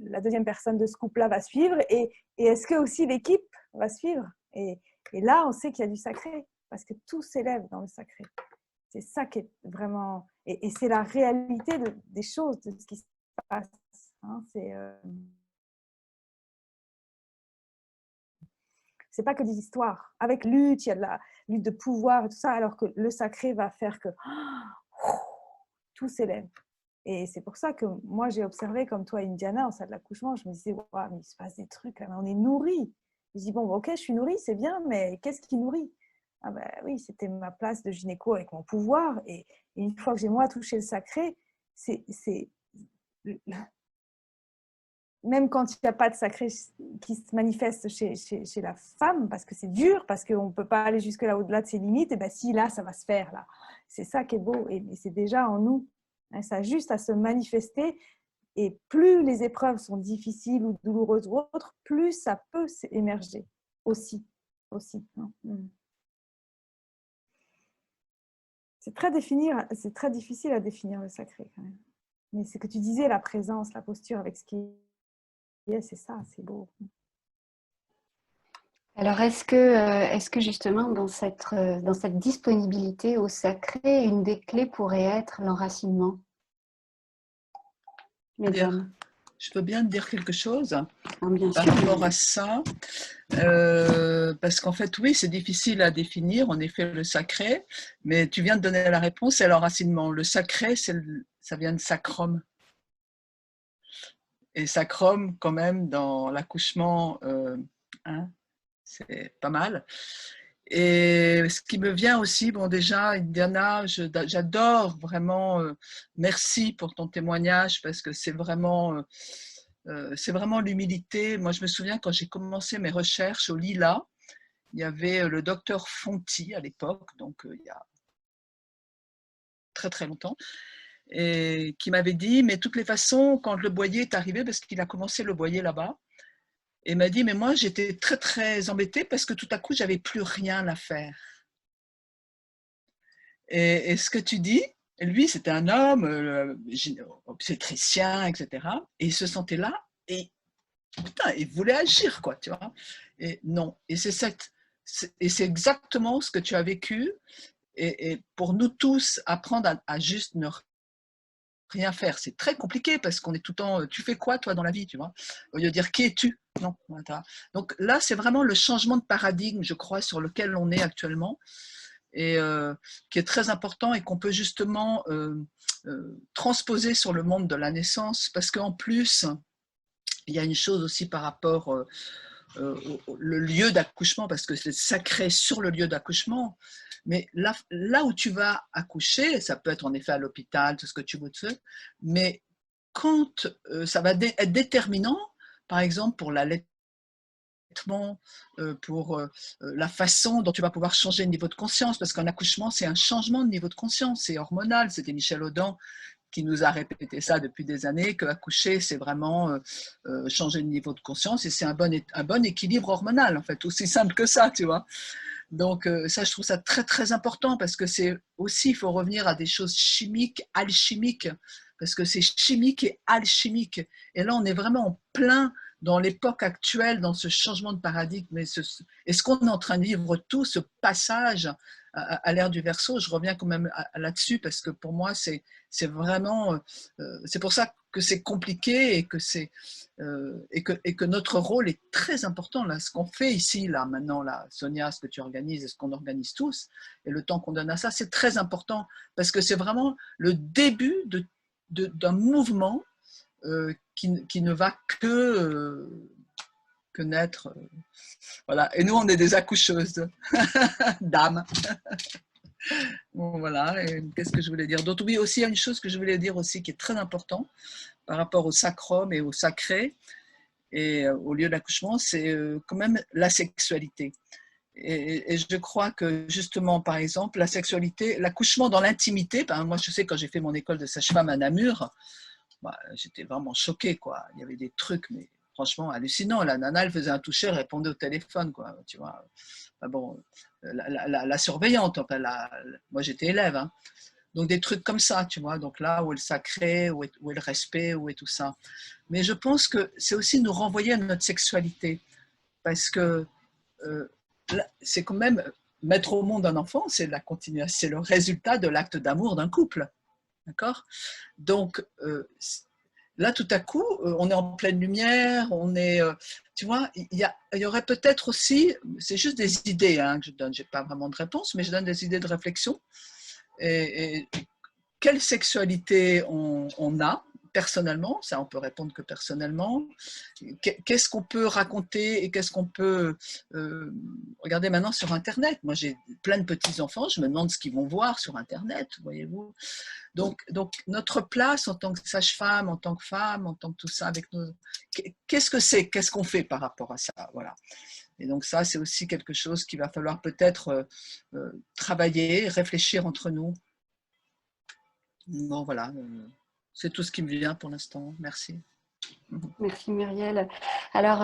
la deuxième personne de ce couple-là va suivre, et est-ce que aussi l'équipe va suivre, et là, on sait qu'il y a du sacré, parce que tout s'élève dans le sacré. C'est ça qui est vraiment... Et c'est la réalité des choses, de ce qui se passe. Hein, c'est pas que des histoires. Avec lutte, il y a de la lutte de pouvoir et tout ça, alors que le sacré va faire que tout s'élève. Et c'est pour ça que moi, j'ai observé, comme toi, Indiana, en salle d'accouchement, je me disais, wow, mais il se passe des trucs, là, mais on est nourris. Je dis, bon, ok, je suis nourrie, c'est bien, mais qu'est-ce qui nourrit ? Ah ben oui, c'était ma place de gynéco avec mon pouvoir. Et une fois que j'ai moi touché le sacré, même quand il n'y a pas de sacré qui se manifeste chez la femme, parce que c'est dur, parce qu'on ne peut pas aller jusque-là au-delà de ses limites, et bien si, là, ça va se faire. Là. C'est ça qui est beau, et c'est déjà en nous. Hein, ça a juste à se manifester, et plus les épreuves sont difficiles ou douloureuses ou autres, plus ça peut émerger aussi. Hein. C'est très difficile à définir le sacré quand même. Mais c'est que tu disais, la présence, la posture avec ce qui est, c'est ça, c'est beau. Alors, est-ce que justement, dans cette disponibilité au sacré, une des clés pourrait être l'enracinement, mesdames? Je peux bien te dire quelque chose Bien par sûr, rapport à ça, parce qu'en fait, oui, c'est difficile à définir, en effet, le sacré, mais tu viens de donner la réponse, c'est l'enracinement. Le sacré, ça vient de sacrum. Et sacrum, quand même, dans l'accouchement, hein, c'est pas mal. Et ce qui me vient aussi, bon déjà, Indiana, j'adore vraiment, merci pour ton témoignage, parce que c'est vraiment l'humilité. Moi, je me souviens quand j'ai commencé mes recherches au Lila, il y avait le docteur Fonti à l'époque, donc il y a très très longtemps, et qui m'avait dit, mais de toutes les façons, quand le boyer est arrivé, parce qu'il a commencé le boyer là-bas, et m'a dit, mais moi j'étais très très embêtée parce que tout à coup, j'avais plus rien à faire. Et ce que tu dis, lui, c'était un homme obstétricien, etc. Et il se sentait là et putain, il voulait agir, quoi, tu vois. Et non. Et c'est exactement ce que tu as vécu. Et pour nous tous, apprendre à juste ne rien faire, c'est très compliqué parce qu'on est tout le temps, tu fais quoi toi dans la vie, tu vois, au lieu de dire qui es-tu. Non. Donc là, c'est vraiment le changement de paradigme, je crois, sur lequel on est actuellement, et qui est très important et qu'on peut justement transposer sur le monde de la naissance, parce qu'en plus, il y a une chose aussi par rapport le lieu d'accouchement, parce que c'est sacré sur le lieu d'accouchement, mais là où tu vas accoucher, ça peut être en effet à l'hôpital, tout ce que tu veux, mais quand ça va être déterminant, par exemple pour l'allaitement, pour la façon dont tu vas pouvoir changer le niveau de conscience, parce qu'un accouchement, c'est un changement de niveau de conscience, c'est hormonal. C'était Michel Audin qui nous a répété ça depuis des années, qu'accoucher, c'est vraiment changer le niveau de conscience, et c'est un bon équilibre hormonal, en fait, aussi simple que ça, tu vois. Donc ça, je trouve ça très, très important, parce que c'est aussi, il faut revenir à des choses chimiques, alchimiques, parce que c'est chimique et alchimique. Et là, on est vraiment en plein dans l'époque actuelle, dans ce changement de paradigme, et ce qu'on est en train de vivre tout, ce passage à l'ère du Verseau. Je reviens quand même là-dessus, parce que pour moi, c'est vraiment, c'est pour ça que c'est compliqué, et que notre rôle est très important. Là, ce qu'on fait ici, là, maintenant, là, Sonia, ce que tu organises et ce qu'on organise tous, et le temps qu'on donne à ça, c'est très important, parce que c'est vraiment le début d'un mouvement qui ne va que naître. Voilà. Et nous, on est des accoucheuses d'âme. Bon, voilà. Qu'est-ce que je voulais dire d'autre? Oui, aussi, il y a une chose que je voulais dire aussi qui est très important par rapport au sacrum et au sacré et au lieu d'accouchement, c'est quand même la sexualité. Et je crois que justement, par exemple, la sexualité, l'accouchement dans l'intimité, moi je sais quand j'ai fait mon école de sage-femme à Namur, bah, j'étais vraiment choquée, quoi. Il y avait des trucs, mais franchement hallucinants. La nana, elle faisait un toucher, elle répondait au téléphone, quoi, tu vois. Enfin, bon, la surveillante, enfin, moi j'étais élève, hein. Donc des trucs comme ça, tu vois. Donc là, où est le sacré, où est le respect, où est tout ça. Mais je pense que c'est aussi nous renvoyer à notre sexualité, parce que c'est quand même mettre au monde un enfant, c'est la continuation, c'est le résultat de l'acte d'amour d'un couple, d'accord? Donc là, tout à coup, on est en pleine lumière, on est, tu vois, il y aurait peut-être aussi, c'est juste des idées hein, que je donne, j'ai pas vraiment de réponse, mais je donne des idées de réflexion. Et quelle sexualité on a personnellement, ça on peut répondre que personnellement, qu'est-ce qu'on peut raconter et qu'est-ce qu'on peut regarder maintenant sur Internet. Moi j'ai plein de petits-enfants, je me demande ce qu'ils vont voir sur Internet, voyez-vous. Donc notre place en tant que sage-femme, en tant que femme, en tant que tout ça, avec nos... qu'est-ce que c'est, qu'est-ce qu'on fait par rapport à ça, voilà. Et donc ça, c'est aussi quelque chose qu'il va falloir peut-être travailler, réfléchir entre nous. Bon, voilà, c'est tout ce qui me vient pour l'instant. Merci. Merci Muriel. Alors,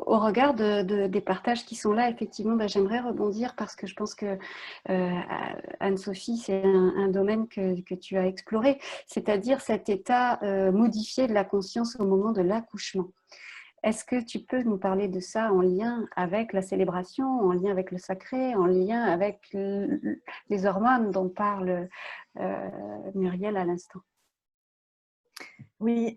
au regard des partages qui sont là, effectivement, j'aimerais rebondir parce que je pense que Anne-Sophie, c'est un domaine que tu as exploré, c'est-à-dire cet état modifié de la conscience au moment de l'accouchement. Est-ce que tu peux nous parler de ça en lien avec la célébration, en lien avec le sacré, en lien avec les hormones dont parle Muriel à l'instant? Oui,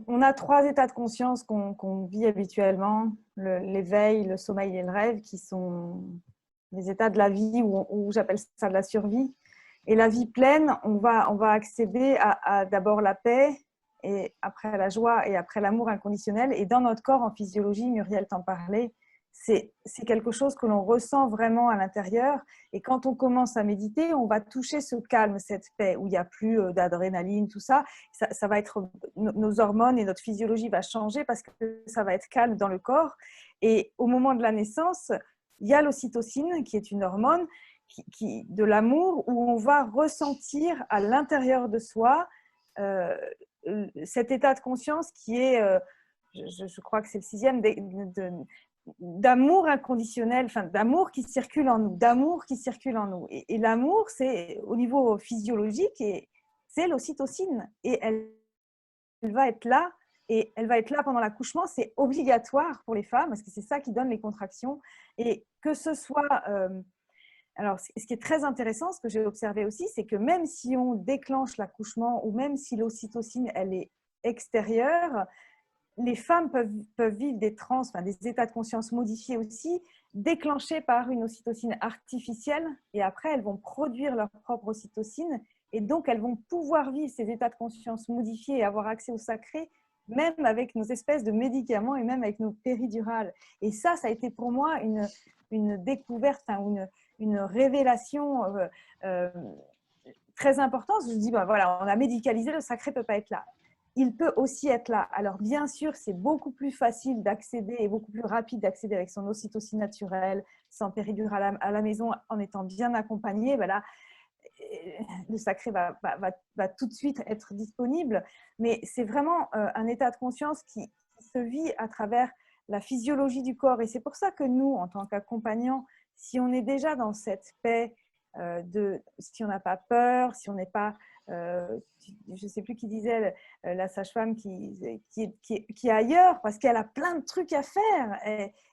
on a 3 états de conscience qu'on vit habituellement, l'éveil, le sommeil et le rêve, qui sont les états de la vie où j'appelle ça de la survie. Et la vie pleine, on va accéder à d'abord la paix, et après la joie et après l'amour inconditionnel. Et dans notre corps, en physiologie, Muriel t'en parlait, c'est quelque chose que l'on ressent vraiment à l'intérieur. Et quand on commence à méditer, on va toucher ce calme, cette paix, où il n'y a plus d'adrénaline, tout ça. Ça va être, nos hormones et notre physiologie va changer parce que ça va être calme dans le corps. Et au moment de la naissance, il y a l'ocytocine, qui est une hormone de l'amour, où on va ressentir à l'intérieur de soi cet état de conscience qui est, je crois que c'est le 6e, d'amour inconditionnel, enfin d'amour qui circule en nous, Et l'amour, c'est au niveau physiologique, et c'est l'ocytocine. Et elle va être là, et elle va être là pendant l'accouchement. C'est obligatoire pour les femmes, parce que c'est ça qui donne les contractions. Et que ce soit... alors, ce qui est très intéressant, ce que j'ai observé aussi, c'est que même si on déclenche l'accouchement, ou même si l'ocytocine, elle est extérieure, les femmes peuvent vivre des trans, enfin, des états de conscience modifiés aussi, déclenchés par une ocytocine artificielle, et après, elles vont produire leur propre ocytocine, et donc elles vont pouvoir vivre ces états de conscience modifiés et avoir accès au sacré, même avec nos espèces de médicaments et même avec nos péridurales. Et ça a été pour moi une découverte, enfin, une révélation très importante. Je dis, voilà, on a médicalisé, le sacré ne peut pas être là. Il peut aussi être là. Alors, bien sûr, c'est beaucoup plus facile d'accéder et beaucoup plus rapide d'accéder avec son ocytocine naturelle, sans péridurale à la maison, en étant bien accompagné. Ben là, le sacré va tout de suite être disponible. Mais c'est vraiment un état de conscience qui se vit à travers la physiologie du corps. Et c'est pour ça que nous, en tant qu'accompagnants, si on est déjà dans cette paix, si on n'a pas peur, si on n'est pas... je ne sais plus qui disait, la sage-femme qui est ailleurs parce qu'elle a plein de trucs à faire.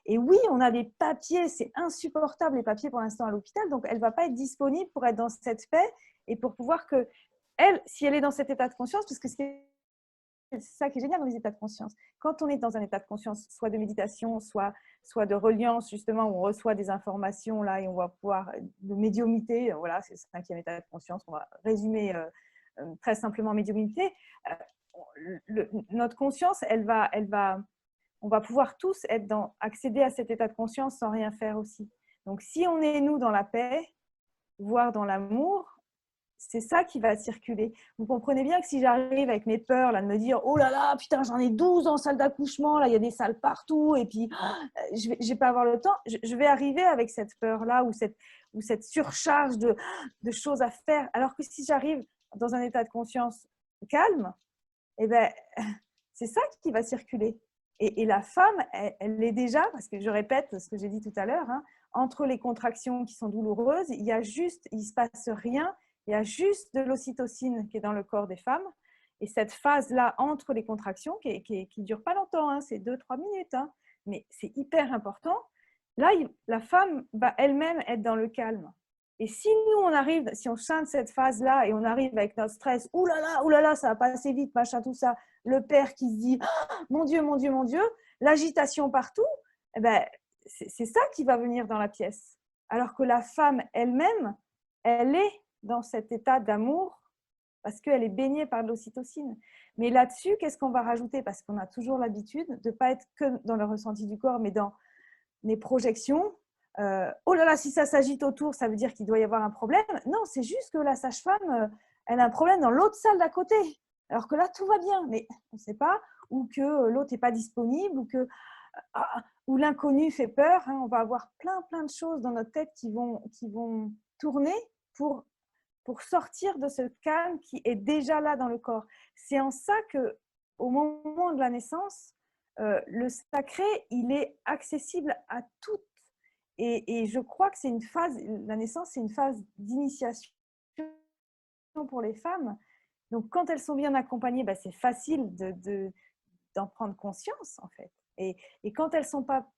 Et oui, on a des papiers, c'est insupportable les papiers pour l'instant à l'hôpital, donc elle ne va pas être disponible pour être dans cette paix et pour pouvoir que, elle, si elle est dans cet état de conscience, parce que c'est ça qui est génial dans les états de conscience. Quand on est dans un état de conscience, soit de méditation, soit de reliance, justement, où on reçoit des informations, là, et on va pouvoir, de médiumnité, voilà, c'est le 5e état de conscience, on va résumer très simplement médiumnité. Notre conscience, on va pouvoir tous accéder à cet état de conscience sans rien faire aussi. Donc, si on est, nous, dans la paix, voire dans l'amour, c'est ça qui va circuler. Vous comprenez bien que si j'arrive avec mes peurs, là, de me dire « Oh là là, putain, j'en ai 12 en salle d'accouchement, là, il y a des salles partout, et puis je ne vais pas avoir le temps. » Je vais arriver avec cette peur-là ou cette surcharge de choses à faire. Alors que si j'arrive dans un état de conscience calme, eh ben, c'est ça qui va circuler. Et la femme, elle l'est déjà, parce que je répète ce que j'ai dit tout à l'heure, hein, entre les contractions qui sont douloureuses, il ne se passe rien. Il y a juste de l'ocytocine qui est dans le corps des femmes. Et cette phase-là, entre les contractions, qui ne dure pas longtemps, hein, c'est 2-3 minutes, hein, mais c'est hyper important. Là, la femme va elle-même être dans le calme. Et si nous, si on chante cette phase-là et on arrive avec notre stress, ouh là là, ça va passer vite, machin, tout ça, le père qui se dit, oh, mon Dieu, mon Dieu, mon Dieu, l'agitation partout, eh ben, c'est ça qui va venir dans la pièce. Alors que la femme elle-même, elle est dans cet état d'amour parce qu'elle est baignée par de l'ocytocine. Mais là-dessus, qu'est-ce qu'on va rajouter? Parce qu'on a toujours l'habitude de ne pas être que dans le ressenti du corps, mais dans les projections. Oh là là, si ça s'agite autour, ça veut dire qu'il doit y avoir un problème. Non, c'est juste que la sage-femme, elle a un problème dans l'autre salle d'à côté. Alors que là, tout va bien, mais on ne sait pas, ou que l'autre n'est pas disponible, ou l'inconnu fait peur. On va avoir plein de choses dans notre tête qui vont tourner pour sortir de ce calme qui est déjà là dans le corps. C'est en ça qu'au moment de la naissance, le sacré, il est accessible à toutes. Et je crois que c'est une phase, la naissance, c'est une phase d'initiation pour les femmes. Donc, quand elles sont bien accompagnées, c'est facile d'en prendre conscience, en fait. Et quand elles ne sont pas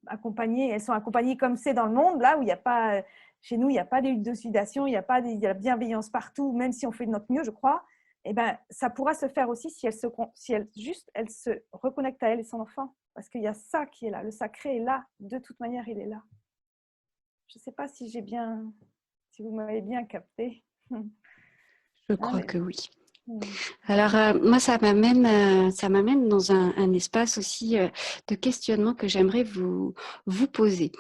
accompagnées, elles sont accompagnées comme c'est dans le monde, là où il n'y a pas, chez nous, il n'y a pas d'élucidation, il y a pas de la bienveillance partout, même si on fait de notre mieux, je crois. Eh ben, ça pourra se faire aussi si elle se reconnecte à elle et son enfant. Parce qu'il y a ça qui est là. Le sacré est là. De toute manière, il est là. Je ne sais pas si si vous m'avez bien capté. Je crois que oui. Alors, moi, ça m'amène dans un espace aussi de questionnement que j'aimerais vous poser.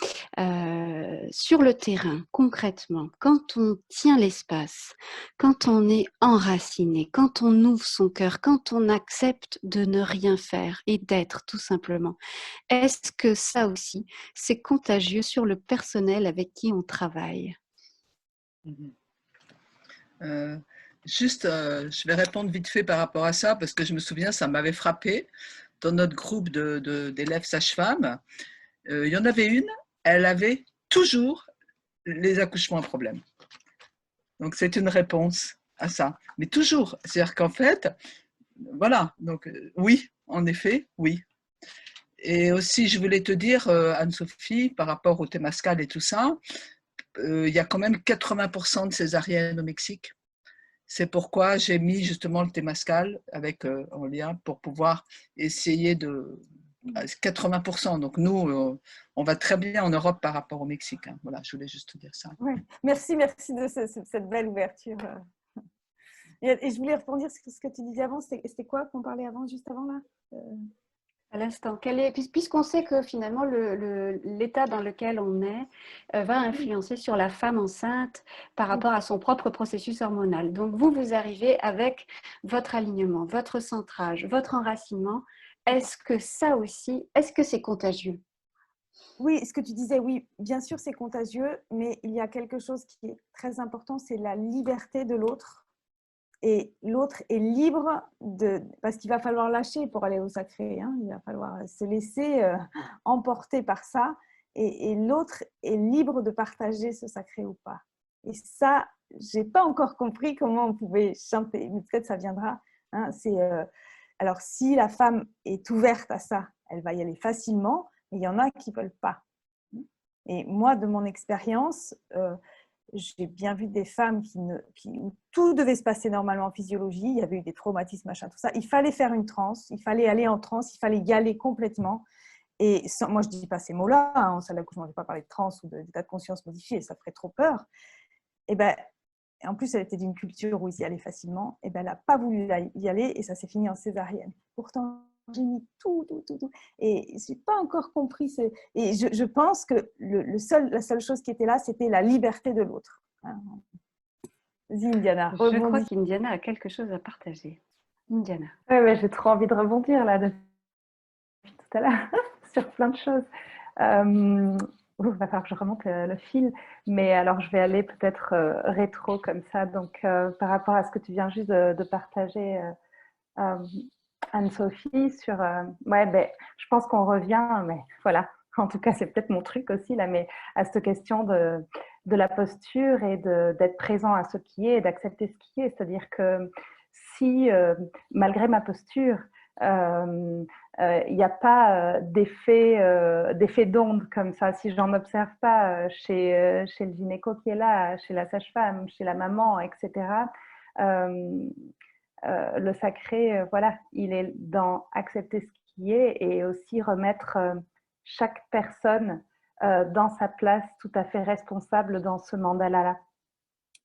Sur le terrain, concrètement, quand on tient l'espace, quand on est enraciné, quand on ouvre son cœur, quand on accepte de ne rien faire et d'être tout simplement, est-ce que ça aussi, c'est contagieux sur le personnel avec qui on travaille? Juste, je vais répondre vite fait par rapport à ça, parce que je me souviens, ça m'avait frappé dans notre groupe d'élèves sages-femmes. Il y en avait une, elle avait toujours les accouchements à problème. Donc, c'est une réponse à ça. Mais toujours. C'est-à-dire qu'en fait, voilà. Donc, oui, en effet, oui. Et aussi, je voulais te dire, Anne-Sophie, par rapport au Temazcal et tout ça, il y a quand même 80% de césariennes au Mexique. C'est pourquoi j'ai mis justement le Temazcal en lien pour pouvoir essayer de 80%. Donc nous, on va très bien en Europe par rapport au Mexique. Voilà, je voulais juste te dire ça. Ouais. Merci de cette belle ouverture. Et je voulais rebondir sur ce que tu disais avant. C'était quoi qu'on parlait avant, juste avant là À l'instant, puisqu'on sait que finalement l'état dans lequel on est va influencer sur la femme enceinte par rapport à son propre processus hormonal. Donc vous arrivez avec votre alignement, votre centrage, votre enracinement. Est-ce que ça aussi, est-ce que c'est contagieux? Oui, ce que tu disais, oui, bien sûr c'est contagieux, mais il y a quelque chose qui est très important, c'est la liberté de l'autre. Et l'autre est libre parce qu'il va falloir lâcher pour aller au sacré, il va falloir se laisser emporter par ça, et l'autre est libre de partager ce sacré ou pas. Et ça, j'ai pas encore compris comment on pouvait chanter, mais peut-être ça viendra. Alors si la femme est ouverte à ça, elle va y aller facilement, mais il y en a qui veulent pas. Et moi, de mon expérience, j'ai bien vu des femmes où tout devait se passer normalement en physiologie, il y avait eu des traumatismes, machin, tout ça. Il fallait faire une transe, il fallait aller en transe, il fallait y aller complètement. Et moi, je ne dis pas ces mots-là, en salle d'accouchement, je ne vais pas parler de transe ou d'état de conscience modifié, ça ferait trop peur. Et en plus, elle était d'une culture où ils y allaient facilement, et elle n'a pas voulu y aller et ça s'est fini en césarienne. Pourtant, j'ai mis tout. Et je n'ai pas encore compris. Et je pense que la seule chose qui était là, c'était la liberté de l'autre. Vas-y, Indiana. Je crois qu'Indiana a quelque chose à partager. Indiana. Oui, j'ai trop envie de rebondir là depuis tout à l'heure sur plein de choses. Il va falloir que je remonte le fil, mais alors je vais aller peut-être rétro comme ça. Donc, par rapport à ce que tu viens juste de partager, Anne-Sophie, sur je pense qu'on revient, mais voilà, en tout cas c'est peut-être mon truc aussi là, mais à cette question de la posture et d'être présent à ce qui est et d'accepter ce qui est. C'est-à-dire que si malgré ma posture il n'y a pas d'effet d'onde comme ça, si j'en observe pas chez le gynéco qui est là, chez la sage-femme, chez la maman, etc., le sacré, voilà, il est dans accepter ce qui est et aussi remettre chaque personne dans sa place tout à fait responsable dans ce mandala-là.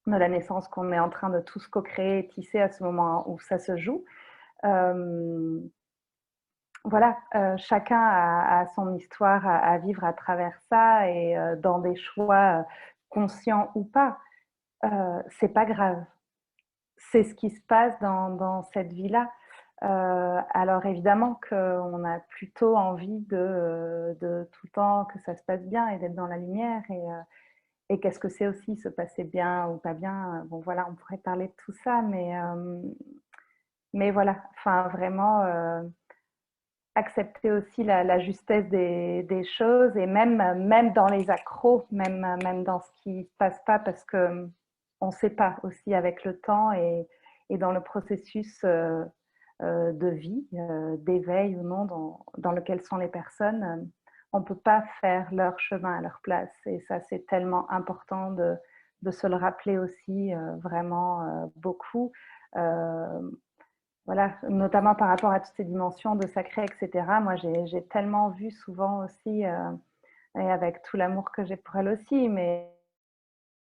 de la naissance qu'on est en train de tous co-créer, tisser à ce moment où ça se joue. Voilà, chacun a son histoire à vivre à travers ça et dans des choix conscients ou pas, c'est pas grave. C'est ce qui se passe dans cette vie-là. Alors évidemment qu'on a plutôt envie de tout le temps que ça se passe bien et d'être dans la lumière et qu'est-ce que c'est aussi se passer bien ou pas bien. Bon voilà, on pourrait parler de tout ça, mais voilà, enfin vraiment accepter aussi la justesse des choses et même dans les accros, même dans ce qui ne se passe pas parce qu'on ne sait pas aussi avec le temps et dans le processus de vie, d'éveil ou non dans lequel sont les personnes, on ne peut pas faire leur chemin à leur place. Et ça, c'est tellement important de se le rappeler aussi vraiment beaucoup. Voilà, notamment par rapport à toutes ces dimensions de sacré, etc. Moi, j'ai tellement vu souvent aussi, et avec tout l'amour que j'ai pour elle aussi, mais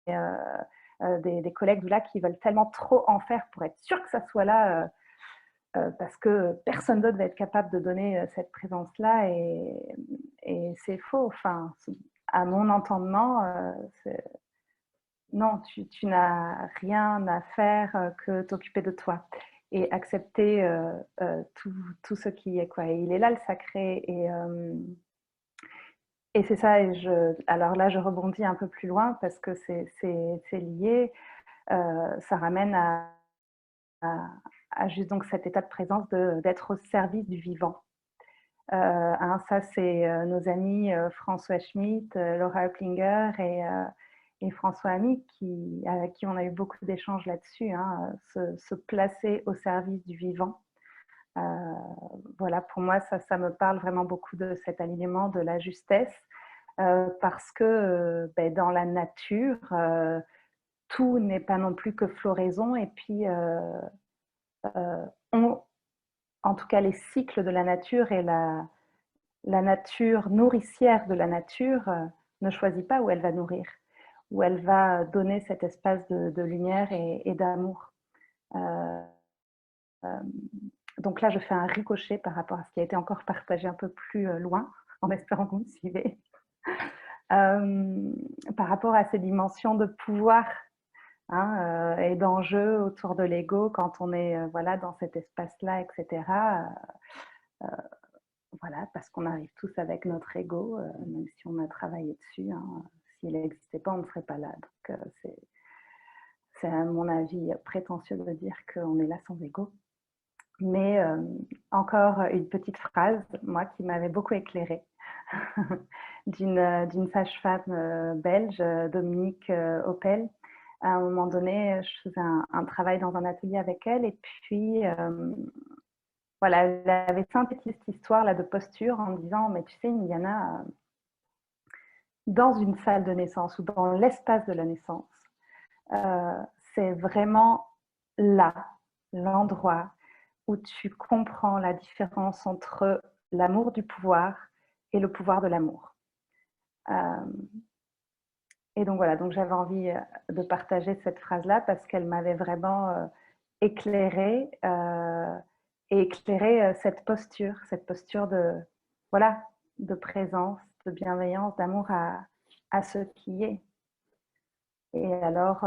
des collègues là qui veulent tellement trop en faire pour être sûr que ça soit là, parce que personne d'autre va être capable de donner cette présence-là, et c'est faux. Enfin, à mon entendement, non, tu n'as rien à faire que t'occuper de toi et accepter tout ce qui est, quoi. Et il est là le sacré et c'est ça. Alors là, je rebondis un peu plus loin parce que c'est lié. Ça ramène à juste donc cet état de présence d'être au service du vivant. Ça, c'est nos amis François Schmitt, Laura Hupplinger et François Amick, avec qui on a eu beaucoup d'échanges là-dessus, hein, se placer au service du vivant. Voilà, pour moi, ça me parle vraiment beaucoup de cet alignement, de la justesse, parce que dans la nature, tout n'est pas non plus que floraison, et puis en tout cas les cycles de la nature et la nature nourricière de la nature ne choisit pas où elle va nourrir, où elle va donner cet espace de lumière et d'amour. Donc là, je fais un ricochet par rapport à ce qui a été encore partagé un peu plus loin, en espérant que vous me suivez. Par rapport à ces dimensions de pouvoir et d'enjeux autour de l'ego, quand on est voilà, dans cet espace-là, etc. Voilà, parce qu'on arrive tous avec notre ego, même si on a travaillé dessus. S'il n'existait pas, on ne serait pas là. Donc, c'est à mon avis prétentieux de dire qu'on est là sans ego. Mais encore une petite phrase, moi, qui m'avait beaucoup éclairée, d'une sage-femme belge, Dominique Oppel. À un moment donné, je faisais un travail dans un atelier avec elle, et puis voilà, elle avait synthétisé cette histoire-là de posture en disant, mais tu sais, Indiana, dans une salle de naissance ou dans l'espace de la naissance, c'est vraiment là, l'endroit où tu comprends la différence entre l'amour du pouvoir et le pouvoir de l'amour. Et donc voilà, donc j'avais envie de partager cette phrase-là parce qu'elle m'avait vraiment éclairée et éclairé cette posture de, voilà, de présence, de bienveillance, d'amour à ce qui est. Et alors,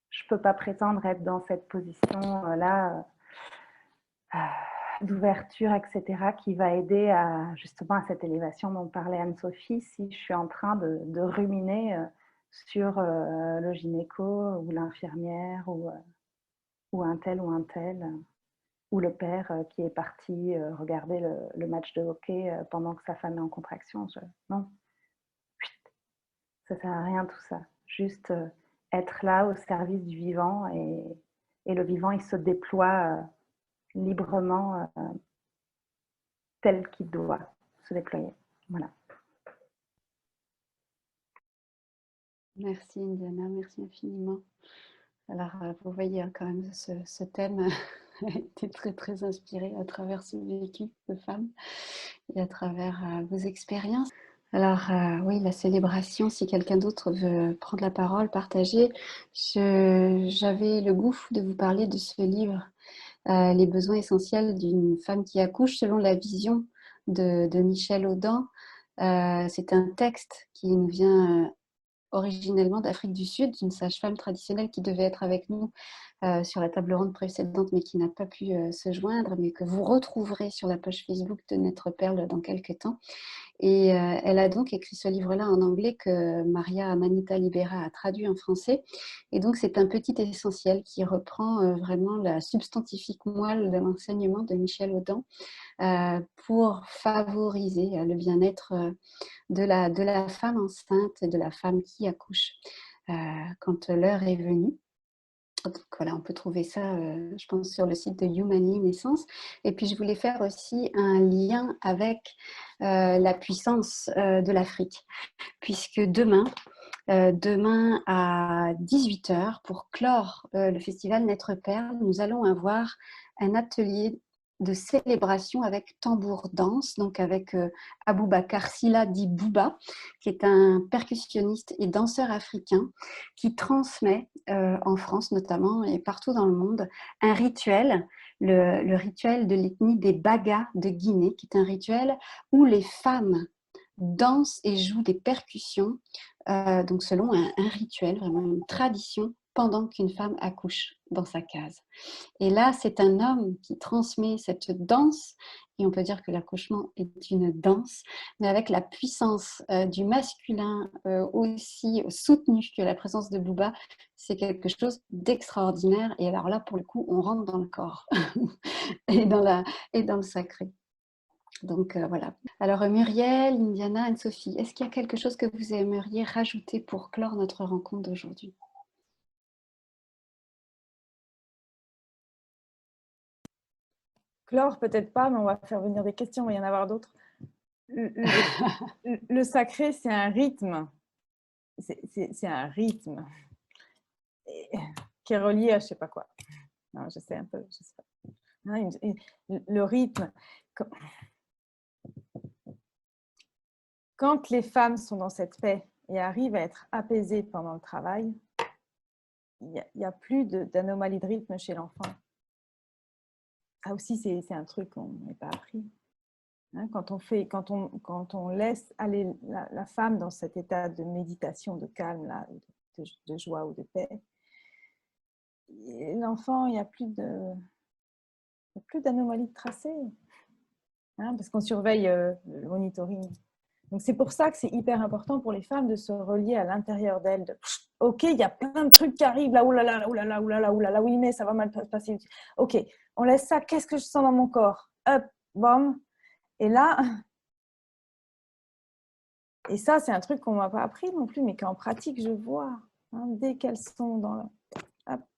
je ne peux pas prétendre être dans cette position-là d'ouverture, etc., qui va aider justement à cette élévation dont parlait Anne-Sophie, si je suis en train de ruminer sur le gynéco ou l'infirmière ou un tel, ou le père qui est parti regarder le match de hockey pendant que sa femme est en contraction. Non, ça ne sert à rien tout ça. Juste être là au service du vivant, et le vivant, il se déploie librement tel qu'il doit se déployer. Voilà. Merci Indiana, merci infiniment. Alors, vous voyez quand même ce thème a été très très inspiré à travers ce vécu de femme et à travers vos expériences. Alors, oui, la célébration, si quelqu'un d'autre veut prendre la parole, partager, j'avais le goût de vous parler de ce livre, Les besoins essentiels d'une femme qui accouche selon la vision de Michel Audin. C'est un texte qui nous vient originellement d'Afrique du Sud, d'une sage-femme traditionnelle qui devait être avec nous sur la table ronde précédente, mais qui n'a pas pu se joindre, mais que vous retrouverez sur la page Facebook de Notre Perle dans quelques temps. Et elle a donc écrit ce livre-là en anglais que Maria Amanita Libera a traduit en français. Et donc, c'est un petit essentiel qui reprend vraiment la substantifique moelle de l'enseignement de Michel Audin pour favoriser le bien-être de la femme enceinte et de la femme qui accouche quand l'heure est venue. Donc voilà, on peut trouver ça, je pense, sur le site de Humanie Naissance. Et puis, je voulais faire aussi un lien avec la puissance de l'Afrique, puisque demain à 18h, pour clore le festival Naître Perle, nous allons avoir un atelier de célébration avec tambour danse, donc avec Aboubakar Silla dit Bouba, qui est un percussionniste et danseur africain qui transmet en France notamment et partout dans le monde un rituel, le rituel de l'ethnie des Baga de Guinée, qui est un rituel où les femmes dansent et jouent des percussions, donc selon un rituel, vraiment une tradition, pendant qu'une femme accouche dans sa case. Et là, c'est un homme qui transmet cette danse, et on peut dire que l'accouchement est une danse, mais avec la puissance du masculin aussi soutenu que la présence de Bouba, c'est quelque chose d'extraordinaire. Et alors là, pour le coup, on rentre dans le corps et dans le sacré. Donc voilà. Alors Muriel, Indiana, Anne-Sophie, est-ce qu'il y a quelque chose que vous aimeriez rajouter pour clore notre rencontre d'aujourd'hui? Clore, peut-être pas, mais on va faire venir des questions, il va y en avoir d'autres. Le sacré, c'est un rythme. C'est un rythme qui est relié à je sais pas quoi. Non, je sais un peu, je sais pas. Le rythme. Quand les femmes sont dans cette paix et arrivent à être apaisées pendant le travail, il n'y a plus d'anomalie de rythme chez l'enfant. Ça aussi, c'est un truc qu'on n'est pas appris. Quand on laisse aller la femme dans cet état de méditation, de calme, là, de joie ou de paix, l'enfant, il n'y a plus d'anomalie de tracé, parce qu'on surveille le monitoring. Donc, c'est pour ça que c'est hyper important pour les femmes de se relier à l'intérieur d'elles. Ok, il y a plein de trucs qui arrivent, là, oulala, oulala, oulala, oulala, oui, mais ça va mal passer. Ok, on laisse ça, qu'est-ce que je sens dans mon corps? Hop, bam. Et là, et ça, c'est un truc qu'on ne m'a pas appris non plus, mais qu'en pratique, je vois. Dès qu'elles sont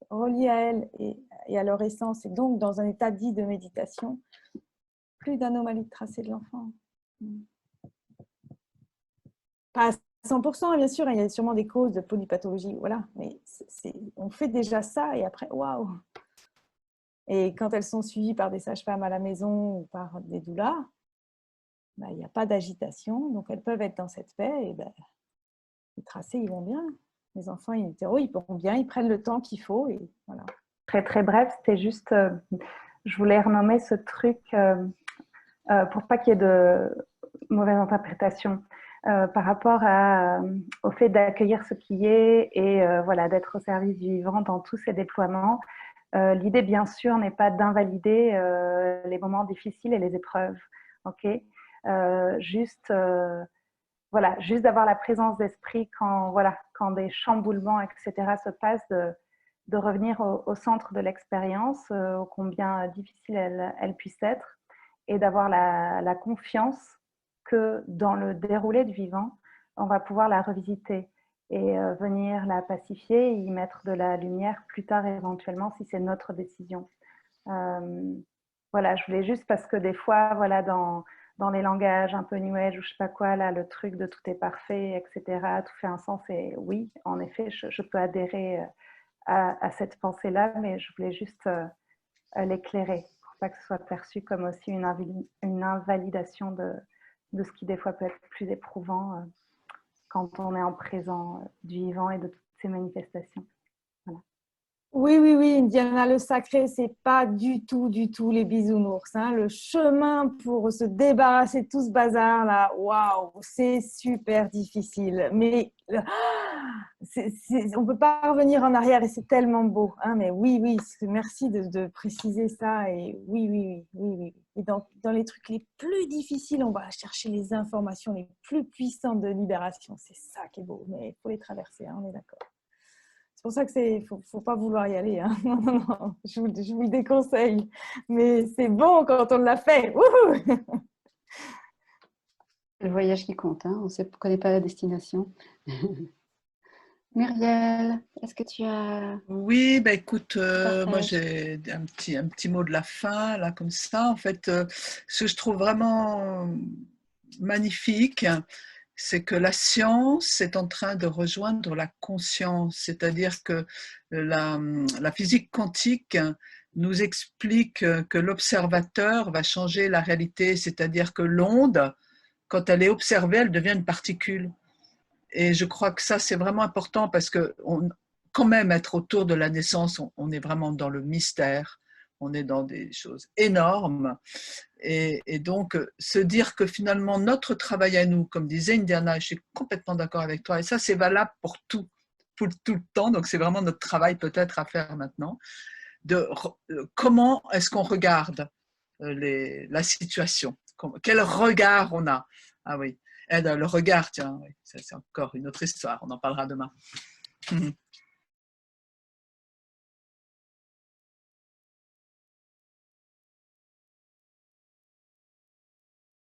reliées à elles et à leur essence, et donc dans un état dit de méditation, plus d'anomalie de tracé de l'enfant. Pas à 100%, bien sûr, il y a sûrement des causes de polypathologie, voilà, mais on fait déjà ça et après, waouh! Et quand elles sont suivies par des sages-femmes à la maison ou par des doulas, il n'y a pas d'agitation, donc elles peuvent être dans cette paix et les tracés, ils vont bien. Les enfants in utero, ils vont bien, ils prennent le temps qu'il faut et voilà. Très très bref, c'était juste, je voulais renommer ce truc pour pas qu'il y ait de mauvaise interprétation par rapport au fait d'accueillir ce qui est et voilà, d'être au service du vivant dans tous ces déploiements. L'idée, bien sûr, n'est pas d'invalider les moments difficiles et les épreuves, ok, juste d'avoir la présence d'esprit quand des chamboulements, etc., se passent, de revenir au centre de l'expérience, ô combien difficile elle puisse être, et d'avoir la confiance que dans le déroulé du vivant, on va pouvoir la revisiter et venir la pacifier et y mettre de la lumière plus tard éventuellement si c'est notre décision. Voilà, je voulais juste parce que des fois, voilà, dans les langages un peu New Age ou je sais pas quoi, là, le truc de tout est parfait, etc., tout fait un sens. Et oui, en effet, je peux adhérer à cette pensée-là, mais je voulais juste l'éclairer pour pas que ce soit perçu comme aussi une invalidation de de ce qui des fois peut être plus éprouvant quand on est en présent du vivant et de toutes ces manifestations. Voilà. Oui, oui, oui, Indiana, le sacré, c'est pas du tout les bisounours. Hein. Le chemin pour se débarrasser de tout ce bazar-là, waouh, c'est super difficile. Mais on peut pas revenir en arrière et c'est tellement beau. Hein. Mais oui, oui, merci de préciser ça. Et oui, oui, oui, oui, oui. Et dans les trucs les plus difficiles, on va chercher les informations les plus puissantes de libération. C'est ça qui est beau. Mais il faut les traverser, hein, on est d'accord. C'est pour ça que faut pas vouloir y aller. Hein. Non, non, non, je vous le déconseille. Mais c'est bon quand on l'a fait. Wouhou. Le voyage qui compte, hein. On ne connaît pas la destination. Muriel, est-ce que tu as... Oui, ben écoute, moi Partage. j'ai un petit mot de la fin, là, comme ça. En fait, ce que je trouve vraiment magnifique, c'est que la science est en train de rejoindre la conscience, c'est-à-dire que la physique quantique nous explique que l'observateur va changer la réalité, c'est-à-dire que l'onde, quand elle est observée, elle devient une particule. Et je crois que ça, c'est vraiment important parce que quand même être autour de la naissance, on est vraiment dans le mystère, on est dans des choses énormes. Et donc, se dire que finalement, notre travail à nous, comme disait Indiana, je suis complètement d'accord avec toi, et ça, c'est valable pour tout le temps, donc c'est vraiment notre travail peut-être à faire maintenant, de comment est-ce qu'on regarde la situation, quel regard on a. Ah oui, et le regard, tiens, oui, c'est encore une autre histoire, on en parlera demain.